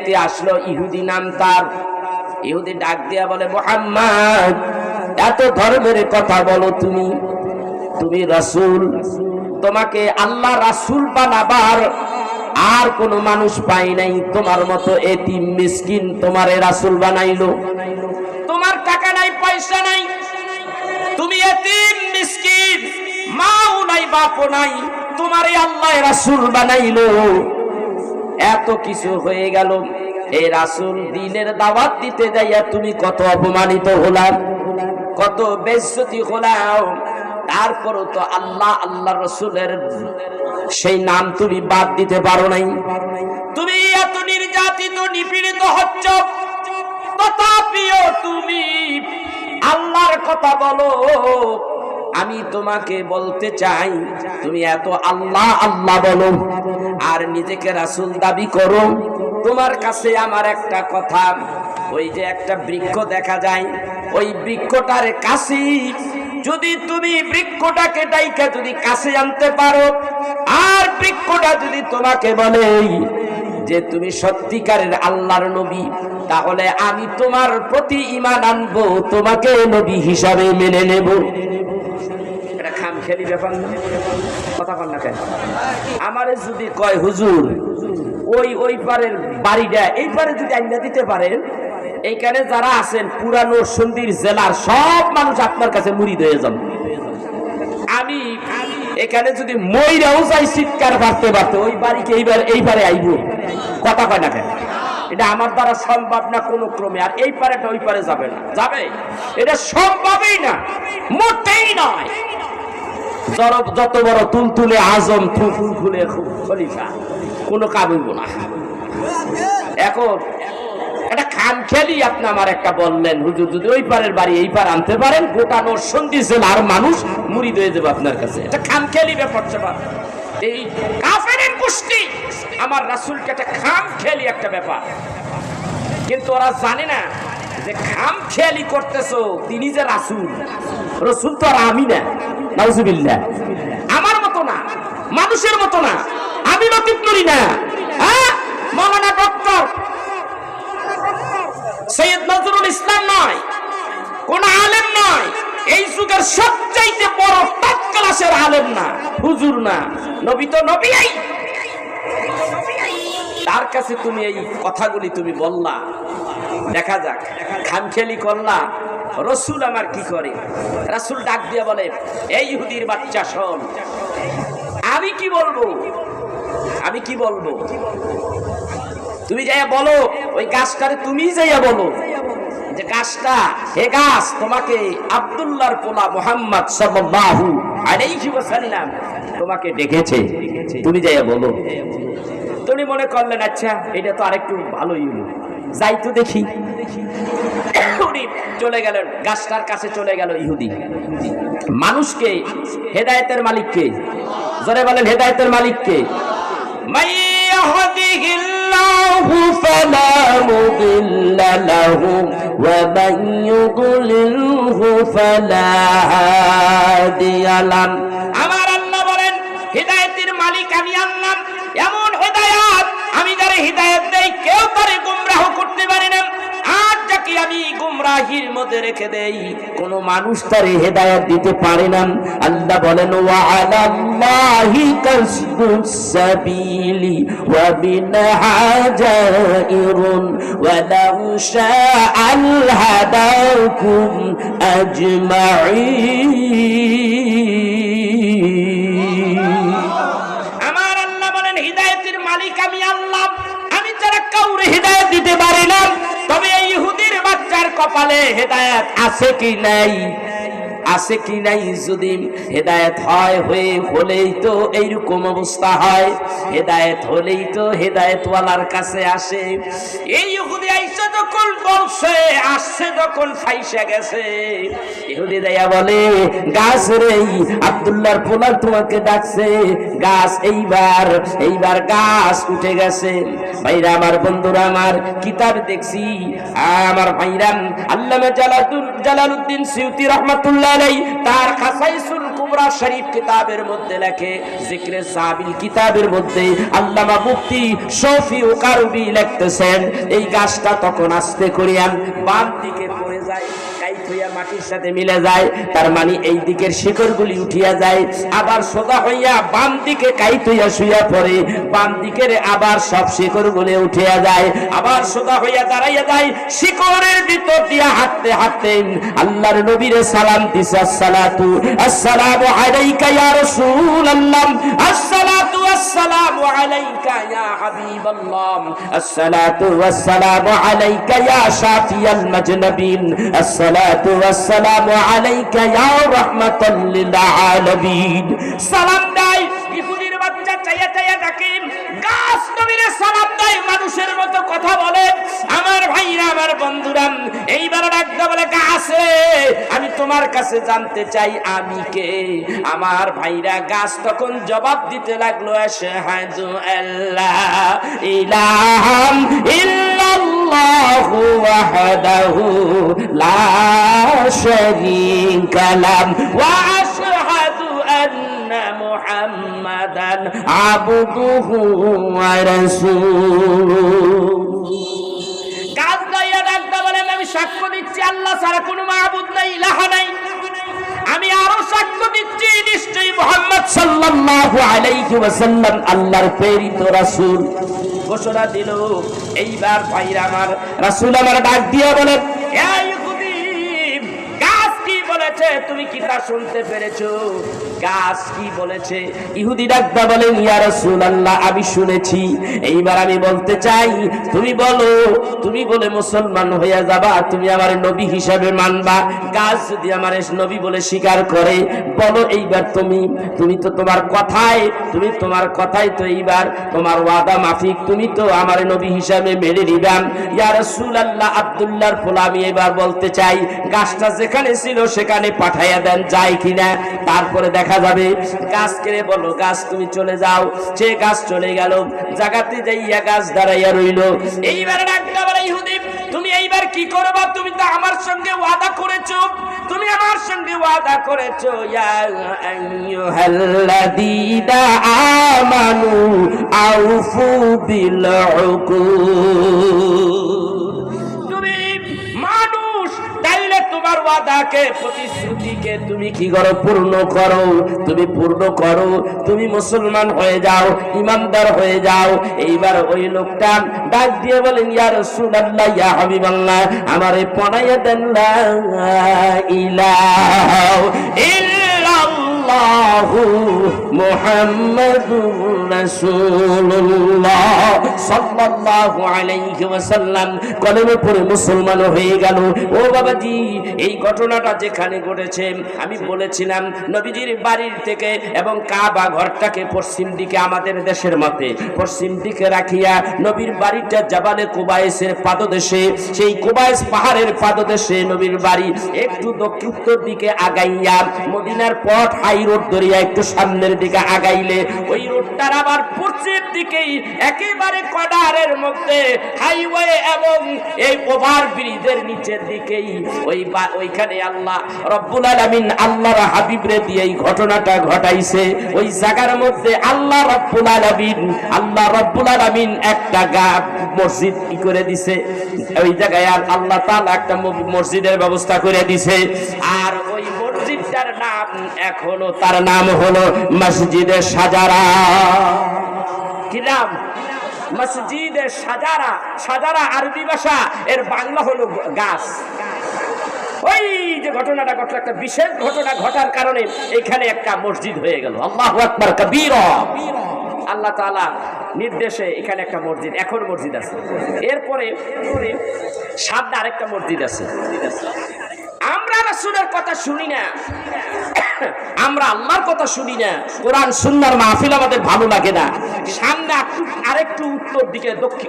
ব্যক্তি আসলো, ইহুদি নাম তার। ইহুদি ডাক দিয়া বলে, মুহাম্মদ, এত ধর্মের কথা বলো তুমি, তুমি রাসূল, তোমাকে আল্লাহ রাসূল বানাবার আর কোন মানুষ পাই নাই, তোমার মতো এতিম মিসকিন তোমারে রাসূল বানাইলো। তোমার টাকা নাই, পয়সা নাই, তুমি এতিম মিসকিন, মাও নাই, বাপও নাই, তোমারে আল্লাহ রাসূল বানাইলো। এত কিছু হয়ে গেল, এই রাসূল দ্বীনের দাওয়াত দিতে যাইয়া তুমি কত অপমানিত হলা, কত বেইজ্জতি হলাও। তারপরও তো আল্লাহ আল্লাহ রাসূলের সেই নাম তুমি বাদ দিতে পারো নাই। তুমি এত নির্যাতিত নিপীড়িত হচ্ছ, তথাপিও তুমি আল্লাহর কথা বলো। আমি তোমাকে বলতে চাই, তুমি এত আল্লাহ আল্লাহ বলো আর নিজেকে রাসূল দাবি করো। তোমার কাছে আমার একটা কথা, ওই যে একটা বৃক্ষ দেখা যায়, ওই বৃক্ষটার কাছে যদি তুমি বৃক্ষটাকে ডাইকা যদি কাছে আনতে পারো, আর বৃক্ষটা যদি তোমাকে বলে যে তুমি সত্যিকারের আল্লাহর নবী, তাহলে আমি তোমার প্রতি ঈমান আনবো, তোমাকে নবী হিসাবে মেনে নেব। এটা খামখেয়ালি ব্যাপার না? কথা বল না কেন? আমারে যদি কয় হুজুর ওই পারের বাড়িটা এই পারে যদি আইনা দিতে পারেন, এইখানে যারা আছেন পুরা নরসিংদী জেলার সব মানুষ আপনার কাছে মুরিদ হয়ে যান। আমি এখানে যদি মইরাও যাই চিৎকার পারতে পারতে ওই বাড়িকে এইবারে আইব। কথা কয় না কেন? এটা আমার দ্বারা সম্ভব না কোনো ক্রমে। আর এই পারেটা ওই পারে যাবে না, যাবে? এটা সম্ভবই না, মোটেই নয়। যত বড় তুলতুলে আজম ফুলে খলিফা, কোনো কাজ হইব না। এখন এটা খামখেয়ালি আপনি আমার একটা বললেন, হুজুর যদি ওই পারের বাড়ি এই পার আনতে পারেন, গোটা নরসিংদী জেলার মানুষ মুরিদ হয়ে যাবে আপনার কাছে। এটা খামখেয়ালি ব্যাপার। এই কাফেরের গোষ্ঠী আমার রাসূলকে একটা খামখেয়ালি একটা ব্যাপার, কিন্তু ওরা জানে না যে খামখেয়ালি করতেছো তিনি যে রাসূল। রাসূল তো আর আমি না, নাউজুবিল্লাহ। আমার মতো না, মানুষের মতো না, আমি লতিফ করি না। হ্যাঁ, মাওলানা ডক্টর সৈয়দ নজরুল ইসলাম নয়, কোন আলেম নয়, এই যুগের সবচাইতে বড় টপ ক্লাসের আলেম না, হুজুর না, নবী তো নবীই। তার কাছে তুমি এই কথাগুলি তুমি বললা, দেখা যাক খামখেয়ালি করলা। রাসূল আমার কি করে? রাসূল ডাক দিয়ে বলে, এই ইহুদির বাচ্চা শোন, আমি কি বলবো, আমি কি বলবো, তুমি যাইয়া বলো ওই গাছটারে, তুমি যাইয়া বলো যে গাছটা, হে গাছ, তোমাকে আব্দুল্লাহর পোলা মুহাম্মদ সাল্লাল্লাহু আলাইহি ওয়াসাল্লাম তোমাকে ডেকেছে, তুমি যাইয়া বলো। তুমি মনে করলেন আচ্ছা এটা তো আরেকটু ভালোই হলো, যাই তো দেখি। উনি চলে গেলেন, গাছটার কাছে চলে গেল ইহুদি। মানুষকে হেদায়েতের মালিককে, জোরে বলেন হেদায়েতের মালিককে। মাইয়াহদিহিল্লাহু ফালা মুদিল্লা লাহু ওয়া মান ইউদ্লিলহু ফালা হাদিয়া লাহু। আমার আল্লাহ বলেন হেদায়েতের মালিক আমি আল্লাহ। এমন হেদায়েত আমি যারে হেদায়েত দেই কেউ তারে গোমরাহ করতে পারে না, আর যাকে আমি গোমরাহির মধ্যে রেখে দেই কোন মানুষ তারে হেদায়েত দিতে পারে না। আল্লাহ বলেন ওয়া আলাল্লাহি কাসদুস সাবিলি ওয়া বিনহাজাইরুন ওয়া লাউ শাআল হাদাকুম আজমাইন। আমার আল্লাহ বলেন হিদায়াতের মালিক আমি আল্লাহ, আমি যারা কাউরে হিদায়াত দিতে পারি না। তবে এই ইহুদির বাচ্চার কপালে হেদায়েত আছে কি নাই, আছে কি নাই? যদি হেদায়েত হলেই তো এইরকম অবস্থা হয়, হেদায়েত হলেই তো হেদায়েতওয়ালার কাছে আসে। এই ইহুদি আইসা যখন বলছে, আসছে যখন ফাইসা গেছে, ইহুদি দাইয়া বলে গাছ রে, আব্দুল্লাহর পোলা তোমাকে ডাকছে। গাছ এইবার গাছ উঠে গেছে। ভাইরা আমার, বন্ধুরা আমার, কিতাব দেখছি আমার ভাইরা, আল্লামা জালালউদ্দিন সিউতি রাহমাতুল্লাহ আলাইহি তার খাসাইসুল কুবরা শরীফ কিতাবের মধ্যে লেখে, জিকরে সাবিল কিতাবের মধ্যে আল্লামা মুফতি শফি ও কারবি লিখতেছেন, এই গাছটা তখন আস্তে করিয়া বাম দিকে পড়ে যায়, কাইত হইয়া মাটির সাথে মিলে যায়, তার মানে এই দিকের শিকড়গুলি উঠিয়া যায়, আবার সোজা হইয়া বাম দিকে কাইত হইয়া শুইয়া পড়ে, বাম দিকের আবার সব শিকড়গুলি উঠিয়া যায়, আবার সোজা হইয়া দাঁড়াইয়া যায়, শিকড়ের ভিতর দিয়া হাঁটতে হাঁটতে আল্লাহর নবীরে সালাম দিছে, আসসালাতু আসসালামু আলাইকা ইয়া রাসূলুল্লাহ, আসসালাতু আসসালামু আলাইকা ইয়া হাবিবাল্লাহ, আসসালাতু আসসালামু আলাইকা ইয়া শাফিয়াল মাজনবিন, আসসালাতু আসসালামু আলাইকা ইয়া রাহমাতাল লিল আলামিন। সালাম দেয়, ইহুদির বাচ্চা চাইয়া চাইয়া ডাকে, গাছ নবীরে সালাম দেয়, মানুষের মতো কথা বলে। আমার ভাইরা, আমার বন্ধুরা, এইবার ডাকতে বলে, গাছ রে, আমি তোমার কাছে জানতে চাই আমি কে। আমার ভাইরা, গাছ তখন জবাব দিতে লাগলো, আশহাদু আল্লা ইলাহা ইল্লাল্লাহু ওয়াহদাহু লা শারীকা লাহু ওয়া আশহাদু আন্না মুহাম্মাদান আবদুহু ওয়া রাসূলুহু। গাছ দাইয়া ডাকতে বলেন, আমি সাক্ষ্য দিচ্ছি আল্লাহ ছাড়া কোনো মাবুদ নাই, ইলাহা নাই। আমি আরো সাক্ষ্য দিচ্ছি নিশ্চয়ই মুহাম্মদ সাল্লাল্লাহু আলাইহি ওয়াসাল্লাম আল্লাহর প্রেরিত রাসূল। ঘোষণা দিল। এইবার ভাইরা আমার, রাসূল আমার ডাক দিয়ে বলেন, এই ইহুদি, গাছ কি বলেছে তুমি কি তা শুনতে পেরেছো? গাছ কি বলেছে? ইহুদি ডাকবা বলেন, ইয়া রাসূলুল্লাহ, আমি শুনেছি। এইবার আমি বলতে চাই, তুমি বলো, তুমি বলে মুসলমান হইয়া যাবা, তুমি আমার নবী হিসাবে মানবা। গাছ যদি আমার নবী বলে স্বীকার করে, বলো এইবার তুমি তো তোমার কথাই তো এইবার তোমার ওয়াদা মাফিক, তুমি তো আমার নবী হিসাবে মেনে নিবাম। ইয়া রাসূলুল্লাহ, আব্দুল্লাহর ফুল আমি এবার বলতে চাই, গাছটা যেখানে ছিল সেখানে পাঠাইয়া দেন, যায় কিনা, তারপরে দেখা যাবে। গাছকে বলো, গাছ তুমি চলে যাও। সে গাছ চলে গেল, জায়গাতে যাইয়া গাছ দাঁড়াইয়া রইল। এইবার ডাকতে বলে, ইহুদি, তুমি এইবার কি করবা? তুমি তো আমার সঙ্গে ওয়াদা করেছো, তুমি আমার সঙ্গে ওয়াদা করেছো, ইয়া আইয়ুহাল্লাযীনা আমানু আউফু বিল উকুদ। তুমি মানুষ, তাইলে তোমার ওয়াদাকে, প্রতিশ্রুতিকে তুমি কি করো? পূর্ণ করো। তুমি পূর্ণ করো, তুমি মুসলমান হয়ে যাও, ইমানদার হয়ে যাও। এইবার ওই লোকটা ডাক দিয়ে বলেন, ইয়া রাসূলুল্লাহ, ইয়া হাবিবাল্লাহ, আমারে পড়াইয়া দেন লা ইলাহা ইল্লাল্লাহু মুহাম্মাদুর রাসূলুল্লাহ সাল্লাল্লাহু আলাইহি ওয়াসাল্লাম। কলেমা পড়ে মুসলমান হয়ে গেল। ও বাবাজি, এই ঘটনাটা যেখানে ঘটেছে, আমি বলেছিলাম নবীজির বাড়ির থেকে এবং কাবা ঘরটাকে পশ্চিম দিকে, আমাদের দেশের মতে পশ্চিম দিকে রাখিয়া, নবীর বাড়িটা জাবালে কুবাইসের পাদদেশে, সেই কুবাইস পাহাড়ের পাদদেশে নবীর বাড়ি। একটু উত্তর দিকে আগাইয়া মদিনার পথ হাই রোড ধরিয়া একটু সামনের দিকে আগাইলে, ওই রোডটার আবার পশ্চিম দিকেই একেবারে কর্ডারের মধ্যে হাইওয়ে এবং এই ওভার ব্রিজের নিচের দিকেই ওইখানে আল্লাহ রব্বুল আলামিন আল্লাহর হাবিবরে দিয়ে এই ঘটনাটা ঘটাইছে। ওই জায়গার মধ্যে আল্লাহ রব্বুল আলামিন একটা মসজিদ কি করে দিছে, ওই জায়গায় আল্লাহ তাআলা একটা মসজিদের ব্যবস্থা করে দিছে। আর ওই মসজিদটার নাম এখনো, তার নাম হলো মসজিদে সাজারা। কি নাম? মসজিদে সাজারা। সাজারা আরবি ভাষা, এর বাংলা হলো গাছ। ওই যে ঘটনাটা ঘটলো, একটা বিশেষ ঘটনা ঘটার কারণে এখানে একটা মসজিদ হয়ে গেল। আল্লাহু আকবার কাবীরা। আল্লাহ তাআলা নির্দেশে এখানে একটা মসজিদ, এখন মসজিদ আছে। এরপরে সামনে আরেকটা মসজিদ আছে। আমরা রাসূলের কথা শুনি না, আমরা আল্লাহর কথা শুনি না, কোরআন সুন্নাহর মাহফিল আমাদের ভালো লাগে না। সামনে আরেকটু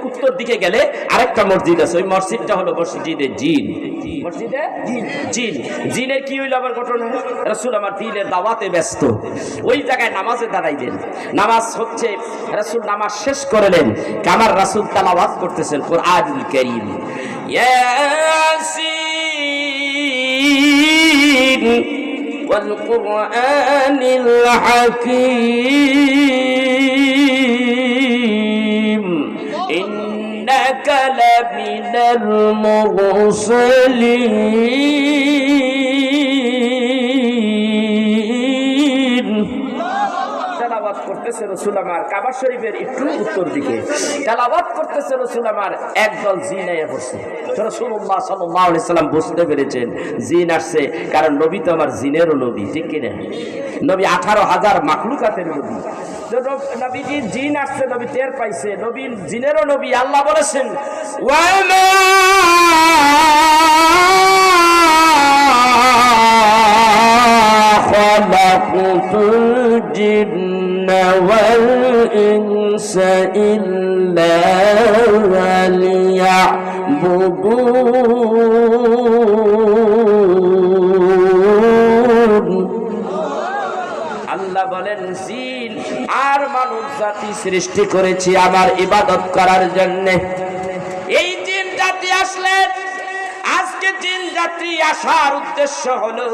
উত্তর দিকে গেলে আরেকটা মসজিদ আছে। ওই মসজিদটা হলো মসজিদে জিন। মসজিদে জিন। জিনের কি হইল আবার ঘটনা? রাসূল আমার দিনের দাওয়াতে ব্যস্ত, ওই জায়গায় নামাজে দাঁড়াইলেন। নামাজ হচ্ছে, রাসূল নামাজ শেষ করলেন, আমার রাসূল তেলাওয়াত করতেছেন কোরআনুল কারীম। ইয়াসিন ওয়াল কুরআনিল হাকীম ইন্নাকা লামিনাল মুরসালিন। তেলাওয়াত করতেছে রাসূল আমার কাবা শরীফের একটু উত্তর দিকে, তেলাওয়াত করতেছে রাসূল আমার, একদল জিন এসে পড়ছে। রাসূলুল্লাহ সাল্লাল্লাহু আলাইহি সাল্লাম বুঝতে পেরেছেন জিন আসছে, কারণ নবী তো আমার জিনেরও নবী, ঠিক কিনা? নবী 18,000 মাখলুকাতের নবী। নবীজি জিন আসছে, নবী টের পাইছে নবী জিনেরও নবী। আল্লাহ বলেছেন ওয়ামা খালাকুতুল জিন্না ওয়াল ইনসা ইল্লা লিয়াবুদুন। আল্লাহ বলেন জিন আর মানব জাতি সৃষ্টি করেছি আমার ইবাদত করার জন্য। এই জিন জাতি আসলেন, আজকে জিন জাতি আসার উদ্দেশ্য হলো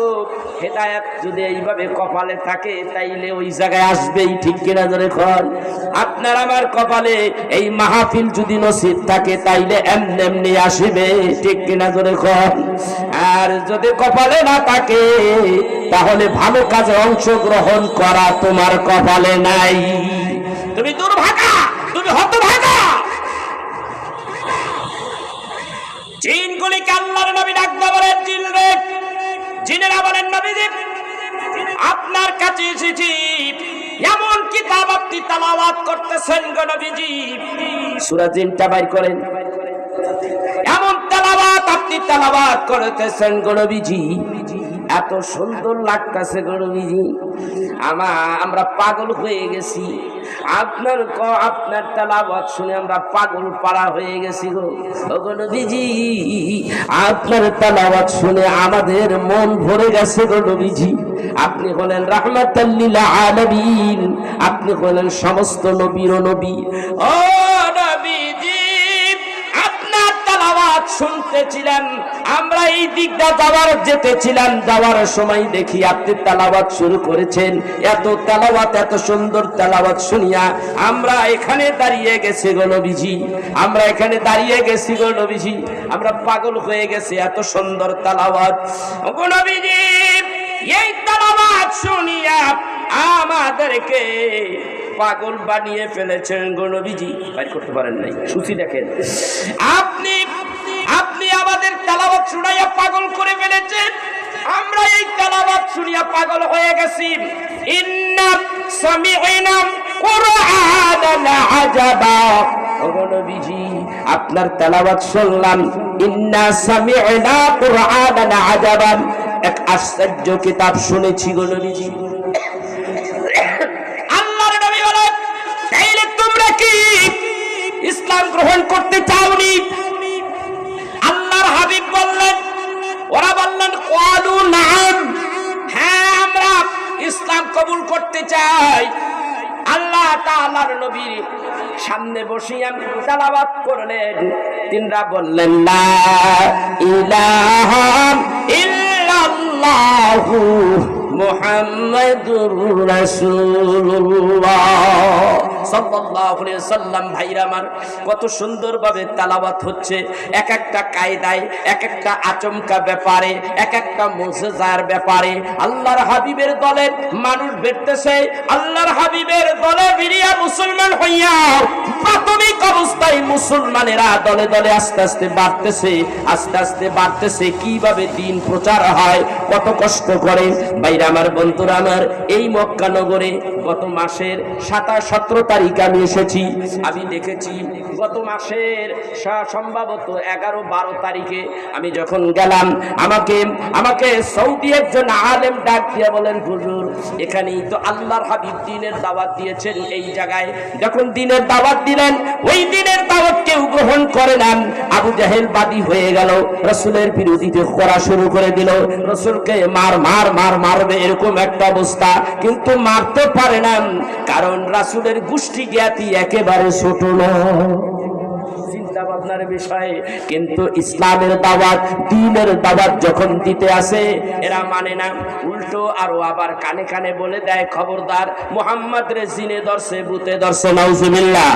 হেদায়েত যদি এইভাবে কপালে থাকে তাইলে ওই জায়গায় আসবেই, ঠিক কিনা ধরে কর? আপনার আমার কপালে এই মাহফিল যদি নসিব থাকে তাইলে এমনি এমনি আসবে, ঠিক কিনা ধরে কর? আর যদি কপালে না থাকে তাহলে ভালো কাজে অংশগ্রহণ করা তোমার কপালে নাই। তুমি দুর্ভাগা, তুমি হতভাগা। জিনগুলিকে আল্লাহর নবী ডাকতে বলেন জিন রে, জিনেরা বলেন নবীজি আপনার কাছে এসেছি, এমন কিতাব আপনি তেলাওয়াত করতেছেন গো নবীজি। সূরা জিনটা বাইর করেন, এমন তেলাওয়াত আপনি তেলাওয়াত করতেছেন গো নবীজি, এত সুন্দর লাগতেছে গো নবীজি, আমরা পাগল হয়ে গেছি। আপনার তেলাওয়াত শুনে আমরা পাগল পাড়া হয়ে গেছি গো নবীজি। আপনার তেলাওয়াত শুনে আমাদের মন ভরে গেছে গো নবীজি। আপনি হলেন রাহমাতাল লিল আলামিন, আপনি হলেন সমস্ত নবীর নবী। ও নবীজি আপনার তেলাওয়াত শুনতেছিলাম, আমরা এই দিকটা যেতেছিলাম, যাওয়ার সময় দেখি আপনি তেলাওয়াত শুরু করেছেন। এত তেলাওয়াত, এত সুন্দর তেলাওয়াত শুনিয়া আমরা এখানে দাঁড়িয়ে গেছি গো নবীজি, আমরা এখানে দাঁড়িয়ে গেছি গো নবীজি, আমরা পাগল হয়ে গেছি এত সুন্দর তেলাওয়াত গো নবীজি। এই তেলাওয়াত শুনিয়া আমাদেরকে পাগল বানিয়ে ফেলেছেন গো নবীজি। বাইর করতে পারেন নাই, সূচি দেখেন। আপনি আমাদের তেলাওয়াত শুনাইয়া পাগল করে ফেলেছেন, আমরা এই তেলাওয়াত শুনিয়া পাগল হয়ে গেছি। ইন্না সামি'না কুরআনান আজাবা। ওগো নবীজি আপনার তেলাওয়াত শুনলাম, ইন্না সামি'না কুরআনান আজাবা, এক আশ্চর্য কিতাব শুনেছি গো নবীজি। আল্লাহর নবী বলেন তাইলে তোমরা কি ইসলাম গ্রহণ করতে চাওনি? আল্লাহর হাবিব বললেন, ওরা বললেন ক্বালু নাম, হ্যাঁ আমরা ইসলাম কবুল করতে চাই। আল্লাহ তাআলার নবীর সামনে বসিয়া তেলাওয়াত করলেন, তিনরা বললেন লা ইলাহা ইল্লাল্লাহু মুহাম্মাদুর রাসূলুল্লাহ সাল্লাল্লাহু আলাইহি ওয়াসাল্লাম। ভাইরা আমার কত সুন্দরভাবে তেলাওয়াত হচ্ছে, এক একটা কায়দায়, এক একটা আচমকা ব্যাপারে, এক একটা মুজিজার ব্যাপারে। আল্লাহর হাবিবের দলে মানুষ বেরতেছে, আল্লাহর হাবিবের দলে বিরিয়া মুসলমান হইয়া প্রাথমিক অবস্থায় মুসলমানেরা দলে দলে আস্তে আস্তে বাড়তেছে, আস্তে আস্তে বাড়তেছে। কিভাবে দিন প্রচার হয়, কত কষ্ট করে। ভাইরা আমার, বন্ধুরা আমার, এই মক্কা নগরে গত মাসের 17 তারিখ আমি এসেছি। আমি দেখেছি গত মাসের সম্ভবত 11-12 তারিখে আমি যখন গেলাম, আমাকে সৌদি একজন আলেম ডাক দিয়ে বলেন, হুজুর এখানেই তো আল্লাহর হাবিব দ্বীনের দাওয়াত দিয়েছেন, এই জায়গায় যখন দ্বীনের দাওয়াত দিলেন, ওই দ্বীনের দাওয়াত কেউ গ্রহণ করে না। আবু জাহেল বাদী হয়ে গেল, রাসূলের বিরোধিতা করা শুরু করে দিল, রাসূলকে মারবে এরকম একটা অবস্থা, কিন্তু মারতে পারে না, কারণ রাসূলের গোষ্ঠী জ্ঞাতি একেবারে ছোট নয়। চিন্তা ভাবনার বিষয়, কিন্তু ইসলামের দাওয়াত, দ্বীনের দাওয়াত যখন দিতে আসে এরা মানে না, উল্টো আরো আবার কানে কানে বলে দেয়, খবরদার মুহাম্মদ রে জিনে ধরছে, ভূতে ধরছে, নাউজুবিল্লাহ,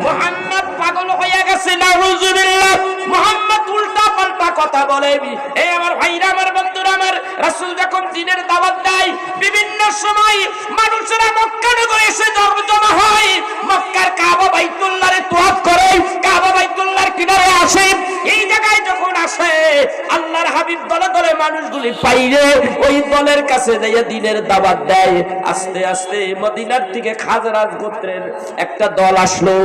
মুহাম্মদ পাগল হয়ে গেছে, নাউজুবিল্লাহ, মুহাম্মদ উল্টা পাল্টা কথা বলে। এই আমার ভাইরা, আমার বন্ধুরা, আমার রাসূল যখন দ্বীনের দাওয়াত দেয়, বিভিন্ন সময় মানুষেরা মক্কা নগরে এসে জমা হয়, মক্কার কাবা বাইতুল্লাহরে তোয়াফ করে, কাবা বাইতুল্লাহর কিনারে আসে। এই জায়গায় যখন আসে আল্লাহর হাবিব দলে দলে মানুষগুলি পাইরে ওই দলের কাছে যাইয়া দ্বীনের দাওয়াত দেয়। আস্তে আস্তে মদিনার থেকে খাজরাজ গোত্রের একটা দল আসলো,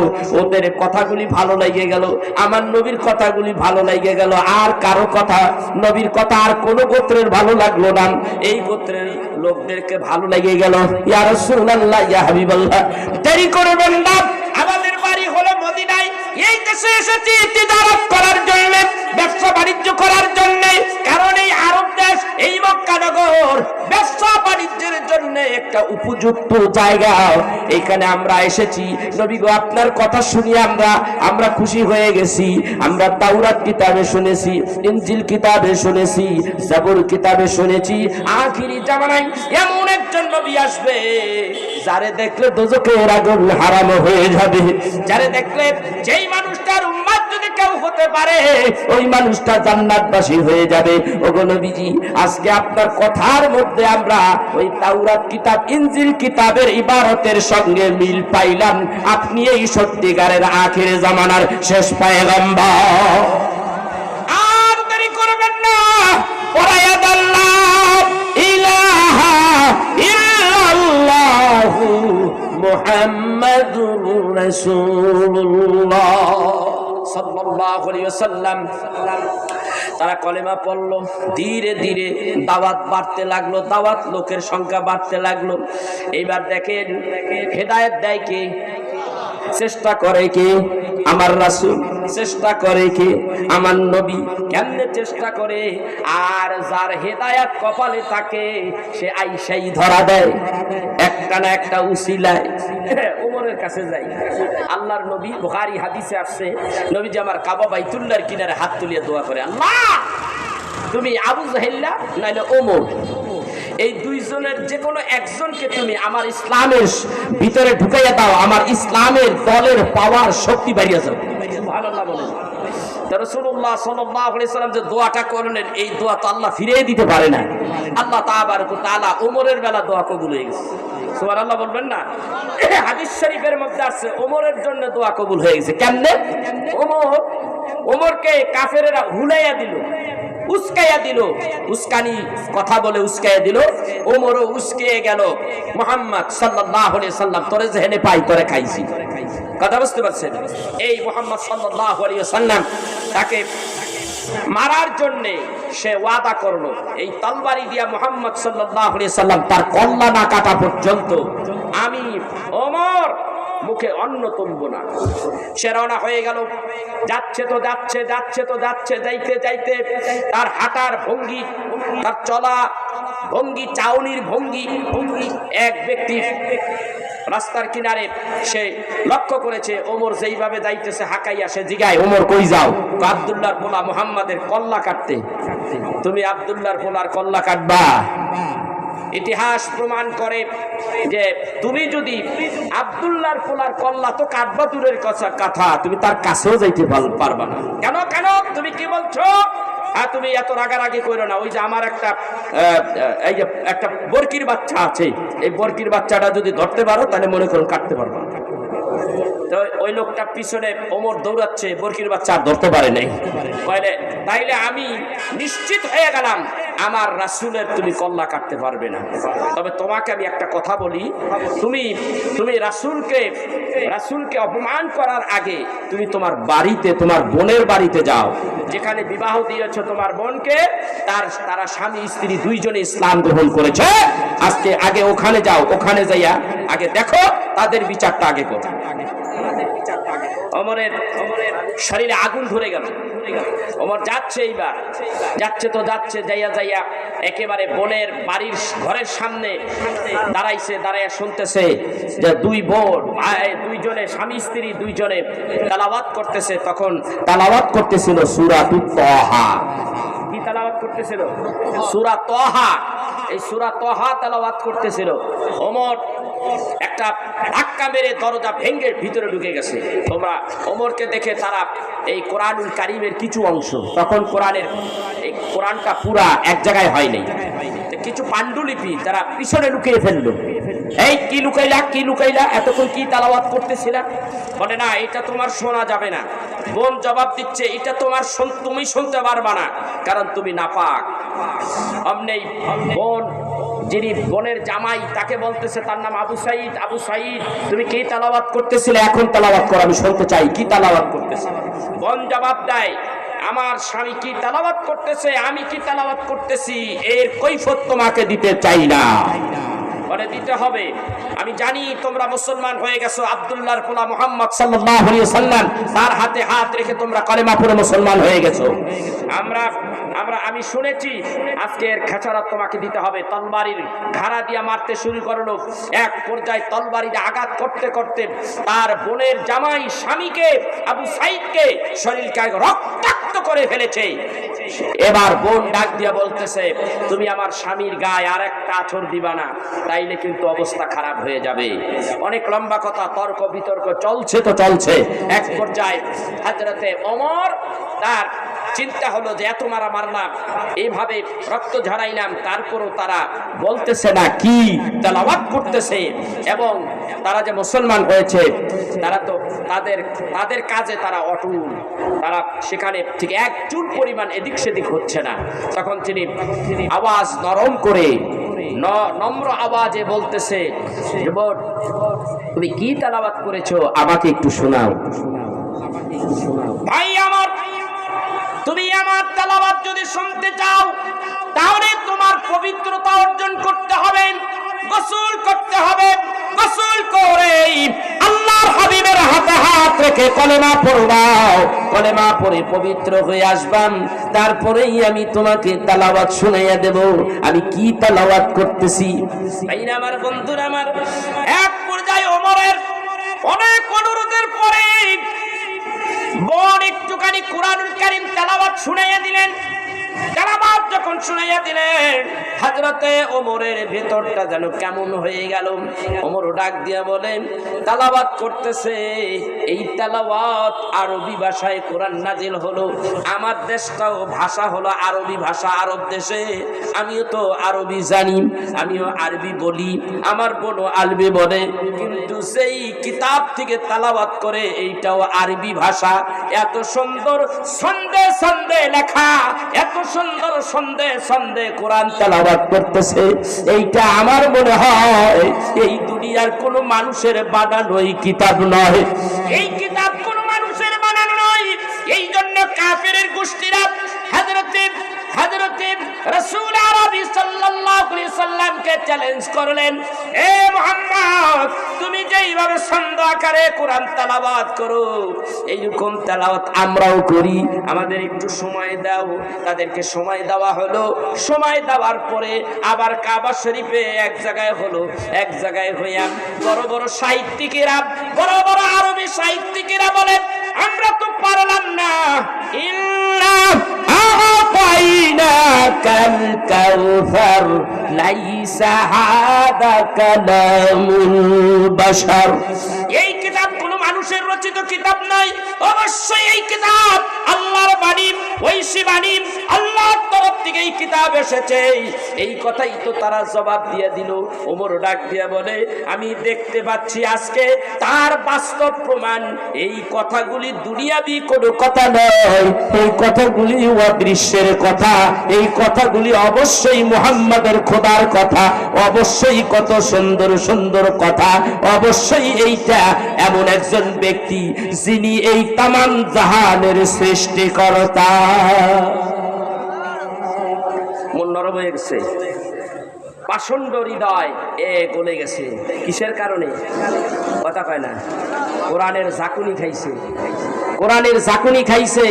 ওদের কথাগুলি ভালো লেগে গেল, আমার নবীর কথাগুলি ভালো লেগে গেল, আর কারো কথা, নবীর কথা আর কোনো গোত্রের ভালো লাগলো না, এই গোত্রের লোকদেরকে ভালো লেগে গেল। ইয়া রাসূলুল্লাহ, ইয়া হাবিবাল্লাহ, দেরি করবেন না, আমাদের বাড়ি হলো মদিনায়, এই দেশে এসেছি তিজারত করার জন্য, ব্যবসা বাণিজ্য করার জন্য, কারণ এই আরব দেশ, এই মক্কা নগর ব্যবসা বাণিজ্যের জন্য একটা উপযুক্ত জায়গা, এখানে আমরা এসেছি। নবী গো, আপনার কথা শুনি আমরা খুশি হয়ে গেছি, আমরা তাওরাত কিতাবে শুনেছি, ইনজিল কিতাবে শুনেছি, জাবুর কিতাবে শুনেছি, আখিরি জামানায় এমন একজন নবী আসবে যারে দেখলে দোজখের আগুন হারাম হয়ে যাবে, যারে দেখলে যেই মানুষটার উম্মত যদি কেউ হতে পারে ওই মানুষটা জান্নাতবাসী হয়ে যাবে। ওগো নবীজি, আজকে আপনার কথার মধ্যে আমরা ওই তাওরাত কিতাব, ইনজিল কিতাবের ইবারতের সঙ্গে মিল পাইলাম, আপনি এই সত্যিকারের আখিরে জামানার শেষ পয়গম্বর। আর দেরি করবেন না, পরায়াদাল্লাহ ইলাহা ইল্লাল্লাহু মুহাম্মাদুর রাসূলুল্লাহ সাল্লাল্লাহু আলাইহি ওয়াসাল্লাম। তারা কলেমা পড়লো, ধীরে ধীরে দাওয়াত বাড়তে লাগলো, দাওয়াত লোকের সংখ্যা বাড়তে লাগলো। এইবার দেখেন, হেদায়েত দেয় কে? চেষ্টা করে কে? আমার রাসূল। চেষ্টা করে কে? আমার নবী। কেমনে চেষ্টা করে? আর যার হেদায়েত কপালে থাকে সে আইসাই ধরা দেয়, একটা না একটা উসিলায়। ওমরের কাছে যাই, আল্লাহর নবী, বুখারী হাদিসে আসছে, নবীজি আমার কাবা বাইতুল্লাহর কিনারে হাত তুলিয়ে দোয়া করে, আল্লাহ তুমি আবু জাহেল্লা নাইলে ওমর, এই দুইজনের যে কোনো একজনকে তুমি আমার ইসলামের ভিতরে ঢুকাইয়া দাও, আমার ইসলামের দলের পাওয়ার শক্তি বাড়িয়ে যাও। সুবহানাল্লাহ বলেন। রাসূলুল্লাহ সাল্লাল্লাহু আলাইহি সাল্লাম যে দোয়াটা করলেন, এই দোয়া তো আল্লাহ ফিরিয়ে দিতে পারে না। আল্লাহ তাবারক ওয়া তাআলা ওমরের বেলা দোয়া কবুল হয়ে গেছে। সুবহানাল্লাহ বলবেন না? হাদিস শরীফের মধ্যে আছে ওমরের জন্য দোয়া কবুল হয়ে গেছে। কেমনে? ওমরকে কাফেরেরা হুলাইয়া দিল, উস্কাইয়া দিল, উস্কানি কথা বলে উস্কাইয়া দিল, ওমরও উস্কিয়ে গেল, মুহাম্মদ সাল্লাল্লাহু আলাইহি সাল্লাম তোরে যেখানে পাই তোরে খাইছি। কথা বুঝতে পারছেন? এই মুহাম্মদ সাল্লাল্লাহু আলাইহি সাল্লাম তাকে মারার জন্য সে ওয়াদা করলো, এই তলবারি দিয়া মুহাম্মদ সাল্লাল্লাহু আলাইহি সাল্লাম তার কল্লা না কাটা পর্যন্ত আমি ওমর মুখে অন্ন তুলব না। সে রওনা হয়ে গেল, যাচ্ছে তো যাচ্ছে, যাচ্ছে তো যাচ্ছে, যাইতে যাইতে তার হাঁটার ভঙ্গি, তার চলা ভঙ্গি, চাউনির ভঙ্গি, এক ব্যক্তি রাস্তার কিনারে সে লক্ষ্য করেছে ওমর যেইভাবে যাইতেছে হাঁকাইয়া, সে জিগায়, ওমর কই যাও? আব্দুল্লাহর পোলা মুহাম্মাদের কল্লা কাটতে। তুমি আব্দুল্লাহর পোলার কল্লা কাটবা? ইতিহাস প্রমাণ করে যে তুমি যদি আব্দুল্লাহর পোলার কল্লা তো কাটবা দূরের কথা, তুমি তার কাছেও যাইতে পারবা না। কেন কেন তুমি কি বলছো? তুমি এত রাগারাগি করো না। ওই যে আমার এই যে একটা বরকির বাচ্চা আছে, এই বরকির বাচ্চাটা যদি ধরতে পারো তাহলে মনে করো কাটতে পারবা। তো ওই লোকটা পিছনে ওমর দৌড়াচ্ছে, বরকির বাচ্চা আর ধরতে পারে নাই। তাইলে আমি নিশ্চিত হয়ে গেলাম আমার রাসূলের তুমি কল্লা কাটতে পারবে না। তবে তোমাকে আমি একটা কথা বলি, তুমি রাসূলকে অপমান করার আগে তুমি তোমার বাড়িতে, তোমার বোনের বাড়িতে যাও, যেখানে বিবাহ দিয়েছো তোমার বোনকে, তারা স্বামী স্ত্রী দুইজনে ইসলাম গ্রহণ করেছে। আজকে আগে ওখানে যাও, ওখানে যাইয়া আগে দেখো তাদের বিচারটা আগে করো। ওমরের শরীরে আগুন ধরে গেল। ওমর যাচ্ছে, এইবার যাচ্ছে তো যাচ্ছে, যাইয়া যাইয়া একেবারে বোনের বাড়ির ঘরের সামনে দাঁড়াইছে, দাঁড়াইয়া শুনতেছে যে দুই বোন দুইজনে স্বামী স্ত্রী দুইজনে তেলাওয়াত করতেছে। তখন তেলাওয়াত করতেছিল সূরা তাহা। কি তেলাওয়াত করতেছিল? সূরা তাহা। এই সূরা তাহা তেলাওয়াত করতেছিল। ওমর একটা ধাক্কা মেরে দরজা ভেঙে ভিতরে ঢুকে গেছে। তোমরা ওমরকে দেখে তারা এই কোরআনুল কারীমের কিছু অংশ, তখন এই কোরআনটা পুরা এক জায়গায় হয় নাই, কিছু পাণ্ডুলিপি তারা পিছনে লুকিয়ে ফেললো। এই কি লুকাইলা, কি লুকাইলা, এতক্ষণ কি তেলাওয়াত করতেছিলা? বলে না, এটা তোমার শোনা যাবে না। বোন জবাব দিচ্ছে, এটা তোমার তুমি শুনতে পারবা না, কারণ তুমি নাপাক। অমনি বোন, যিনি বোনের জামাই, তাকে বলতেছে, তার নাম আবু সাঈদ। আবু সাঈদ, তুমি কি তেলাওয়াত করতেছিলে? এখন তেলাওয়াত করো, আমি শুনতে চাই, কি তেলাওয়াত করতেছে? বোন জবাব দেয়, আমার স্বামী কি তেলাওয়াত করতেছে, আমি কি তেলাওয়াত করতেছি, এর কৈফিয়ত তোমাকে দিতে চাই না। বলে দিতে হবে। আমি জানি তোমরা মুসলমান হয়ে গেছো, আব্দুল্লাহর পোলা মুহাম্মদ সাল্লাল্লাহু আলাইহি ওয়াসাল্লাম, তার হাতে হাত রেখে তোমরা কলেমা পড়ে মুসলমান হয়ে গেছো। আমি শুনেছি আজকের খেসারত তোমাকে দিতে হবে। তলবারির ঘাড়া দিয়ে মারতে শুরু করলো। এক পর্যায়ে তলবারিতে আঘাত করতে করতে তার বোনের জামাই স্বামীকে, আবু সাঈদকে, শরীরকে রক্তাক্ত করে ফেলেছে। এবার বোন ডাক দিয়া বলতেছে, তুমি আমার স্বামীর গায়ে আর একটা আঁচড় দিবা না, তাইলে কিন্তু অবস্থা খারাপ হয়ে যাবে। অনেক লম্বা কথা, তর্ক বিতর্ক চলছে তো চলছে। এক পর্যায়ে হযরতে ওমর, তার চিন্তা হলো যে এত মারা মারলাম, এইভাবে রক্ত ঝরাইলাম, তারপরও তারা বলতেছে না, কি তেলাওয়াত করতেছে। এবং তারা যে মুসলমান হয়েছে, তারা তো তাদের কাজে তারা অটুট, তারা সেখানে ঠিক এক চুল পরিমাণ এদিক সেদিক হচ্ছে না। তখন তিনি আওয়াজ নরম করে নম্র আওয়াজে বলতেছে, তুমি কি তেলাওয়াত করেছো, আমাকে একটু শোনাও। ভাই আমার, তুমি আমার তেলাওয়াত যদি শুনতে চাও, তাহলে তোমার পবিত্রতা অর্জন করতে হবে, গোসল করতে হবে। গোসল করে আল্লাহর হাবিবের হাতে হাত রেখে কলেমা পড়বাও, কলেমা পড়ে পবিত্র হয়ে আসবাম, তারপরেই আমি তোমাকে তেলাওয়াত শুনাইয়া দেব আমি কি তেলাওয়াত করতেছি। ভাইরা আমার, বন্ধুরা আমার, এক পর্যায়ে ওমরের অনেক অনুরোধের পরে বোন একটুখানি কোরআনুল কারীম তেলাওয়াত শুনাইয়া দিলেন। তেলাওয়াত যখন শুনাইয়া দিলেন, হযরতে ওমরের ভেতরটা যেন কেমন হয়ে গেল। ওমর ডাক দিয়া বলেন, তেলাওয়াত করতেছে, এই তেলাওয়াত আরবি ভাষায় কোরআন নাজিল হলো। আমার দেশটাও ভাষা হলো আরবি ভাষা, আরব দেশে আমিও তো আরবি জানি, আমিও আরবি বলি, আমার বোনও আরবি বলে, কিন্তু সেই কিতাব থেকে তেলাওয়াত করে, এইটাও আরবি ভাষা। এত সুন্দর ছন্দে ছন্দে লেখা, এত সুন্দর ছন্দে ছন্দে কোরআন তেলাওয়াত করতেছে, এইটা আমার মনে হয় এই দুনিয়ার কোন মানুষের বানানো এই কিতাব নয়। এই কিতাব কোন মানুষের বানানো নয়। এই জন্য কাফেরের গোষ্ঠীরা হযরতে রাসূল আরবি সাল্লাল্লাহু আলাইহি সাল্লামকে চ্যালেঞ্জ করলেন, এ মুহাম্মদ, তুমি যেইভাবে ছন্দ আকারে কোরআন তেলাওয়াত করো, এইরকম তেলাওয়াত আমরাও করি, আমাদের একটু সময় দাও। তাদেরকে সময় দেওয়া হলো। সময় দেওয়ার পরে আবার কাবা শরীফে এক জায়গায় হলো, এক জায়গায় হইয়া বড় বড় সাহিত্যিকেরা, বড় বড় আরবি সাহিত্যিকেরা বলেন, আমরা তো পারলাম না, ইল্লা আ'তাইনাকাল কাউসার লাইসা হাদা কালামুল বাশার। এই কিতাব কোন মানুষের রচিত কিতাব নয়, অবশ্যই এই কিতাব আল্লাহর বাণী, ঐশী বাণী, আল্লাহর তরফ থেকে এই কিতাব এসেছে। এই কথাই তো তারা জবাব দিয়ে দিল। ওমর ডাক দিয়া বলে, আমি দেখতে পাচ্ছি আজকে তার বাস্তব প্রমাণ, এই কথাগুলি দুনিয়াবি কোনো কথা নয়, এই কথাগুলি অদৃশ্যের কথা, এই কথাগুলি অবশ্যই মুহাম্মাদের খোদার কথা, অবশ্যই কত সুন্দর সুন্দর কথা, অবশ্যই এইটা এমন একজন ব্যক্তি যিনি এই তামাম জাহানের সৃষ্টিকর্তা। মন নরম হয়ে গেছে। পাষণ্ড হৃদয় গলে গেছে। কিসের কারণে? কথা কয় না। কোরআনের ঝাঁকুনি খাইছে, কোরআনের ঝাঁকুনি খাইছে।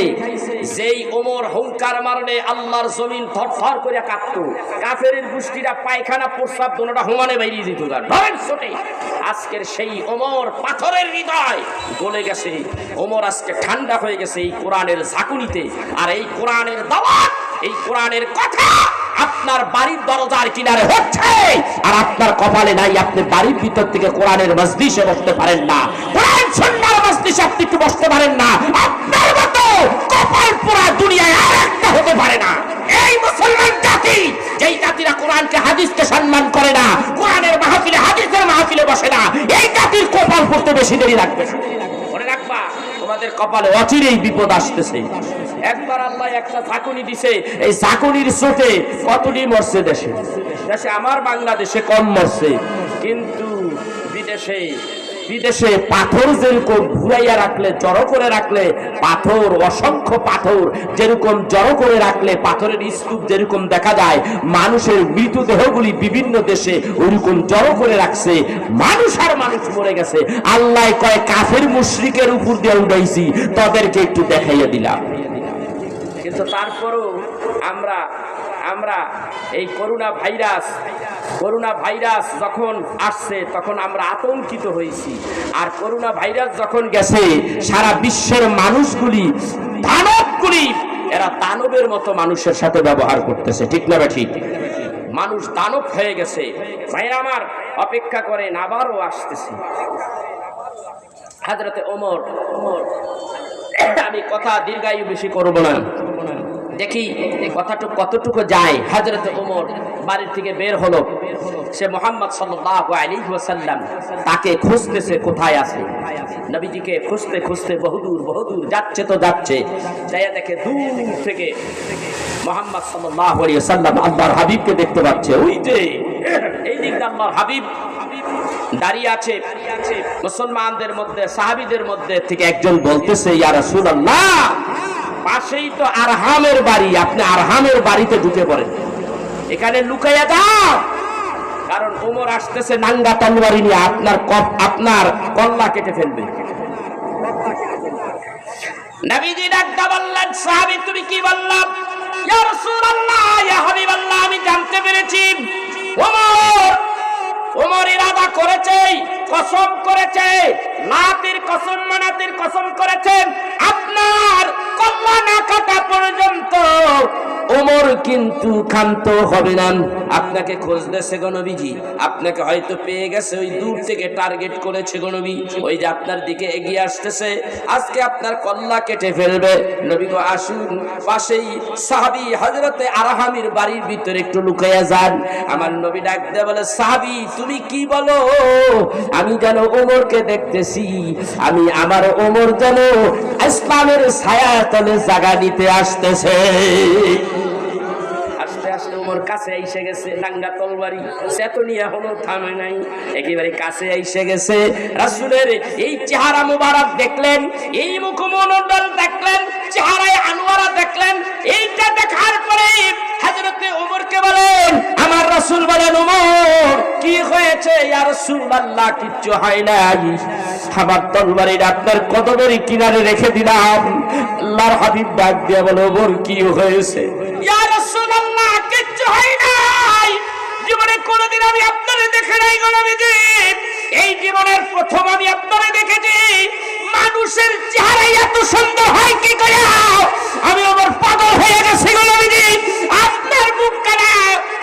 যেই ওমর হুঙ্কার মারলে আল্লাহর জমিন থরথর করে কাঁপতো, কাফেরের গোষ্ঠীরা পায়খানা প্রস্রাব দোনোটা হুমানে বাইরে দিত। আজকের সেই ওমর পাথরের হৃদয় গলে গেছে। ওমর আজকে ঠান্ডা হয়ে গেছে এই কোরআনের ঝাঁকুনিতে। আর এই কোরআনের দাওয়াত, এই কোরআনের কথা আপনার বাড়ির দরজার কিনারে হচ্ছে, আর আপনার কপালে নাই। আপনি বাড়ির ভিতর থেকে কোরআনের মজলিসে বসতে পারেন না, কোরআন সুন্নাহর মজলিসে আপনি একটু বসতে পারেন না। আপনার মতো কপাল পোড়া দুনিয়ায় আর একটা হতে পারে না। এই মুসলমান জাতি, যেই জাতিরা কোরআনকে হাদিসকে সম্মান করে না, কোরআনের মাহফিলে হাদিসের মাহফিলে বসে না, এই জাতির কপাল পড়তে বেশি দেরি লাগবে না। মনে রাখবা, তোমাদের কপালে অচিরেই বিপদ আসতেছে। একবার আল্লাহ একটা ঝাঁকুনি দিছে, এই ঝাঁকুনির চোটে কতটি মরছে দেশে। দেশে আমার বাংলাদেশে কম মরছে, কিন্তু বিদেশে বিদেশে পাথর যেরকম ঘুরাইয়া রাখলে, জড়ো করে রাখলে পাথর, অসংখ্য পাথর যেরকম জড়ো করে রাখলে পাথরের স্তূপ যেরকম দেখা যায়, মানুষের মৃতদেহগুলি বিভিন্ন দেশে ওইরকম জড়ো করে রাখছে। মানুষ আর মানুষ মরে গেছে। আল্লাহ কয় কাফের মুশরিকের উপর দিয়ে উঠাইছি, তাদেরকে একটু দেখাইয়া দিলাম। কিন্তু তারপরও আমরা এই করোনা ভাইরাস যখন আসছে তখন আমরা আতঙ্কিত হয়েছি। আর করোনা ভাইরাস যখন গেছে, সারা বিশ্বের মানুষগুলি, দানবগুলি, এরা দানবের মতো মানুষের সাথে ব্যবহার করতেছে। ঠিক না ঠিক? মানুষ দানব হয়ে গেছে। ভাইরা আমার, অপেক্ষা করেন, আবারও আসতেছি। হযরতে ওমর, আমি কথা দীর্ঘায়ু বেশি করব না, দেখি কথাটুকু কতটুকু যায়। হযরতে ওমর বাড়ির থেকে বের হলো, সে মুহাম্মদ সাল্লাল্লাহু আলাইহি ওয়াসাল্লাম তাকে খুঁজতেছে, কোথায় আছে। নবীজিকে খুঁজতে খুঁজতে বহুদূর যাচ্ছে, তো যাচ্ছে, যাইয়া দেখে দূর থেকে মুহাম্মদ সাল্লাল্লাহু আলাইহি ওয়াসাল্লাম আল্লাহর হাবিবকে দেখতে পাচ্ছে। ওই যে এই দিকটা আল্লাহর হাবিব দাঁড়িয়ে আছে। মুসলমানদের মধ্যে, সাহাবীদের মধ্যে থেকে একজন বলতেছে, ইয়া রাসূলুল্লাহ, পাশেই তো আরহামের বাড়ি, আপনি আরহামের বাড়িতে ঢুকে পড়েন, এখানে লুকাইয়া যাও, কারণ ওমর আসতেছে নাঙ্গা তলোয়ারি নিয়ে, আপনার কল্লা কেটে ফেলবে। নবীজি ডাকতে বললেন, সাহাবী তুমি কি বললা? ইয়া রাসূলুল্লাহ, ইয়া হাবিবাল্লাহ, আমি জানতে পেরেছি ওমর ইরাদা করেছে, কসম করেছে, লাতের কসম, মানাতের কসম করেছেন, আপনার কল্লা না কাটা পর্যন্ত ওমর কিন্তু ক্ষান্ত হবে না। আপনাকে খুঁজতেছে গো নবীজি, আপনাকে হয়তো পেয়ে গেছে, ওই দূর থেকে টার্গেট করেছে গো নবী, ওই যে আপনার দিকে এগিয়ে আসতেছে, আজকে আপনার কল্লা কেটে ফেলবে। নবী গো আসুন, পাশেই সাহাবী হযরতে আরহামের বাড়ির ভিতরে একটু লুকাইয়া যান। আমার নবী ডাক দিয়ে বলে, সাহাবী তুমি কি বলো? আমি যেন ওমরকে দেখতেছি, আমার ওমর যেন ইসলামের ছায়া তলে জায়গা নিতে আসতেছে। ওমর কাছে এসে গেছে, নাঙ্গা তলবারি চেতনিয়া হলো, থামে নাই, একেবারে কাছে এসে গেছে। রাসূলের এই চেহারা মুবারক দেখলেন, এই মুখমণ্ডল দেখলেন, চেহারায় আনোয়ারা দেখলেন। এইটা দেখার পরে হযরতে ওমরকে বলেন, আমার রাসূল বলেন, ওমর কি হয়েছে? ইয়া রাসূলুল্লাহ, কিচ্ছু হয় নাই, আমার তলবারিটা আপনার কদমের কিনারে রেখে দিলাম। আল্লাহর হাবিব ডাক দিয়ে বলে, ওমর কি হয়েছে? ইয়া রাসূলুল্লাহ, কিচ্ছু হয় নাই, জীবনে কোনোদিন আমি আপনারে দেখে নাই গো নবীজি, এই জীবনের প্রথম আমি আপনারে দেখেছি। মানুষের চেহারা এত সুন্দর হয় কি করে? আমি ওমর পাগল হয়ে গেছি গো নবীজি, আপনার মুখখানা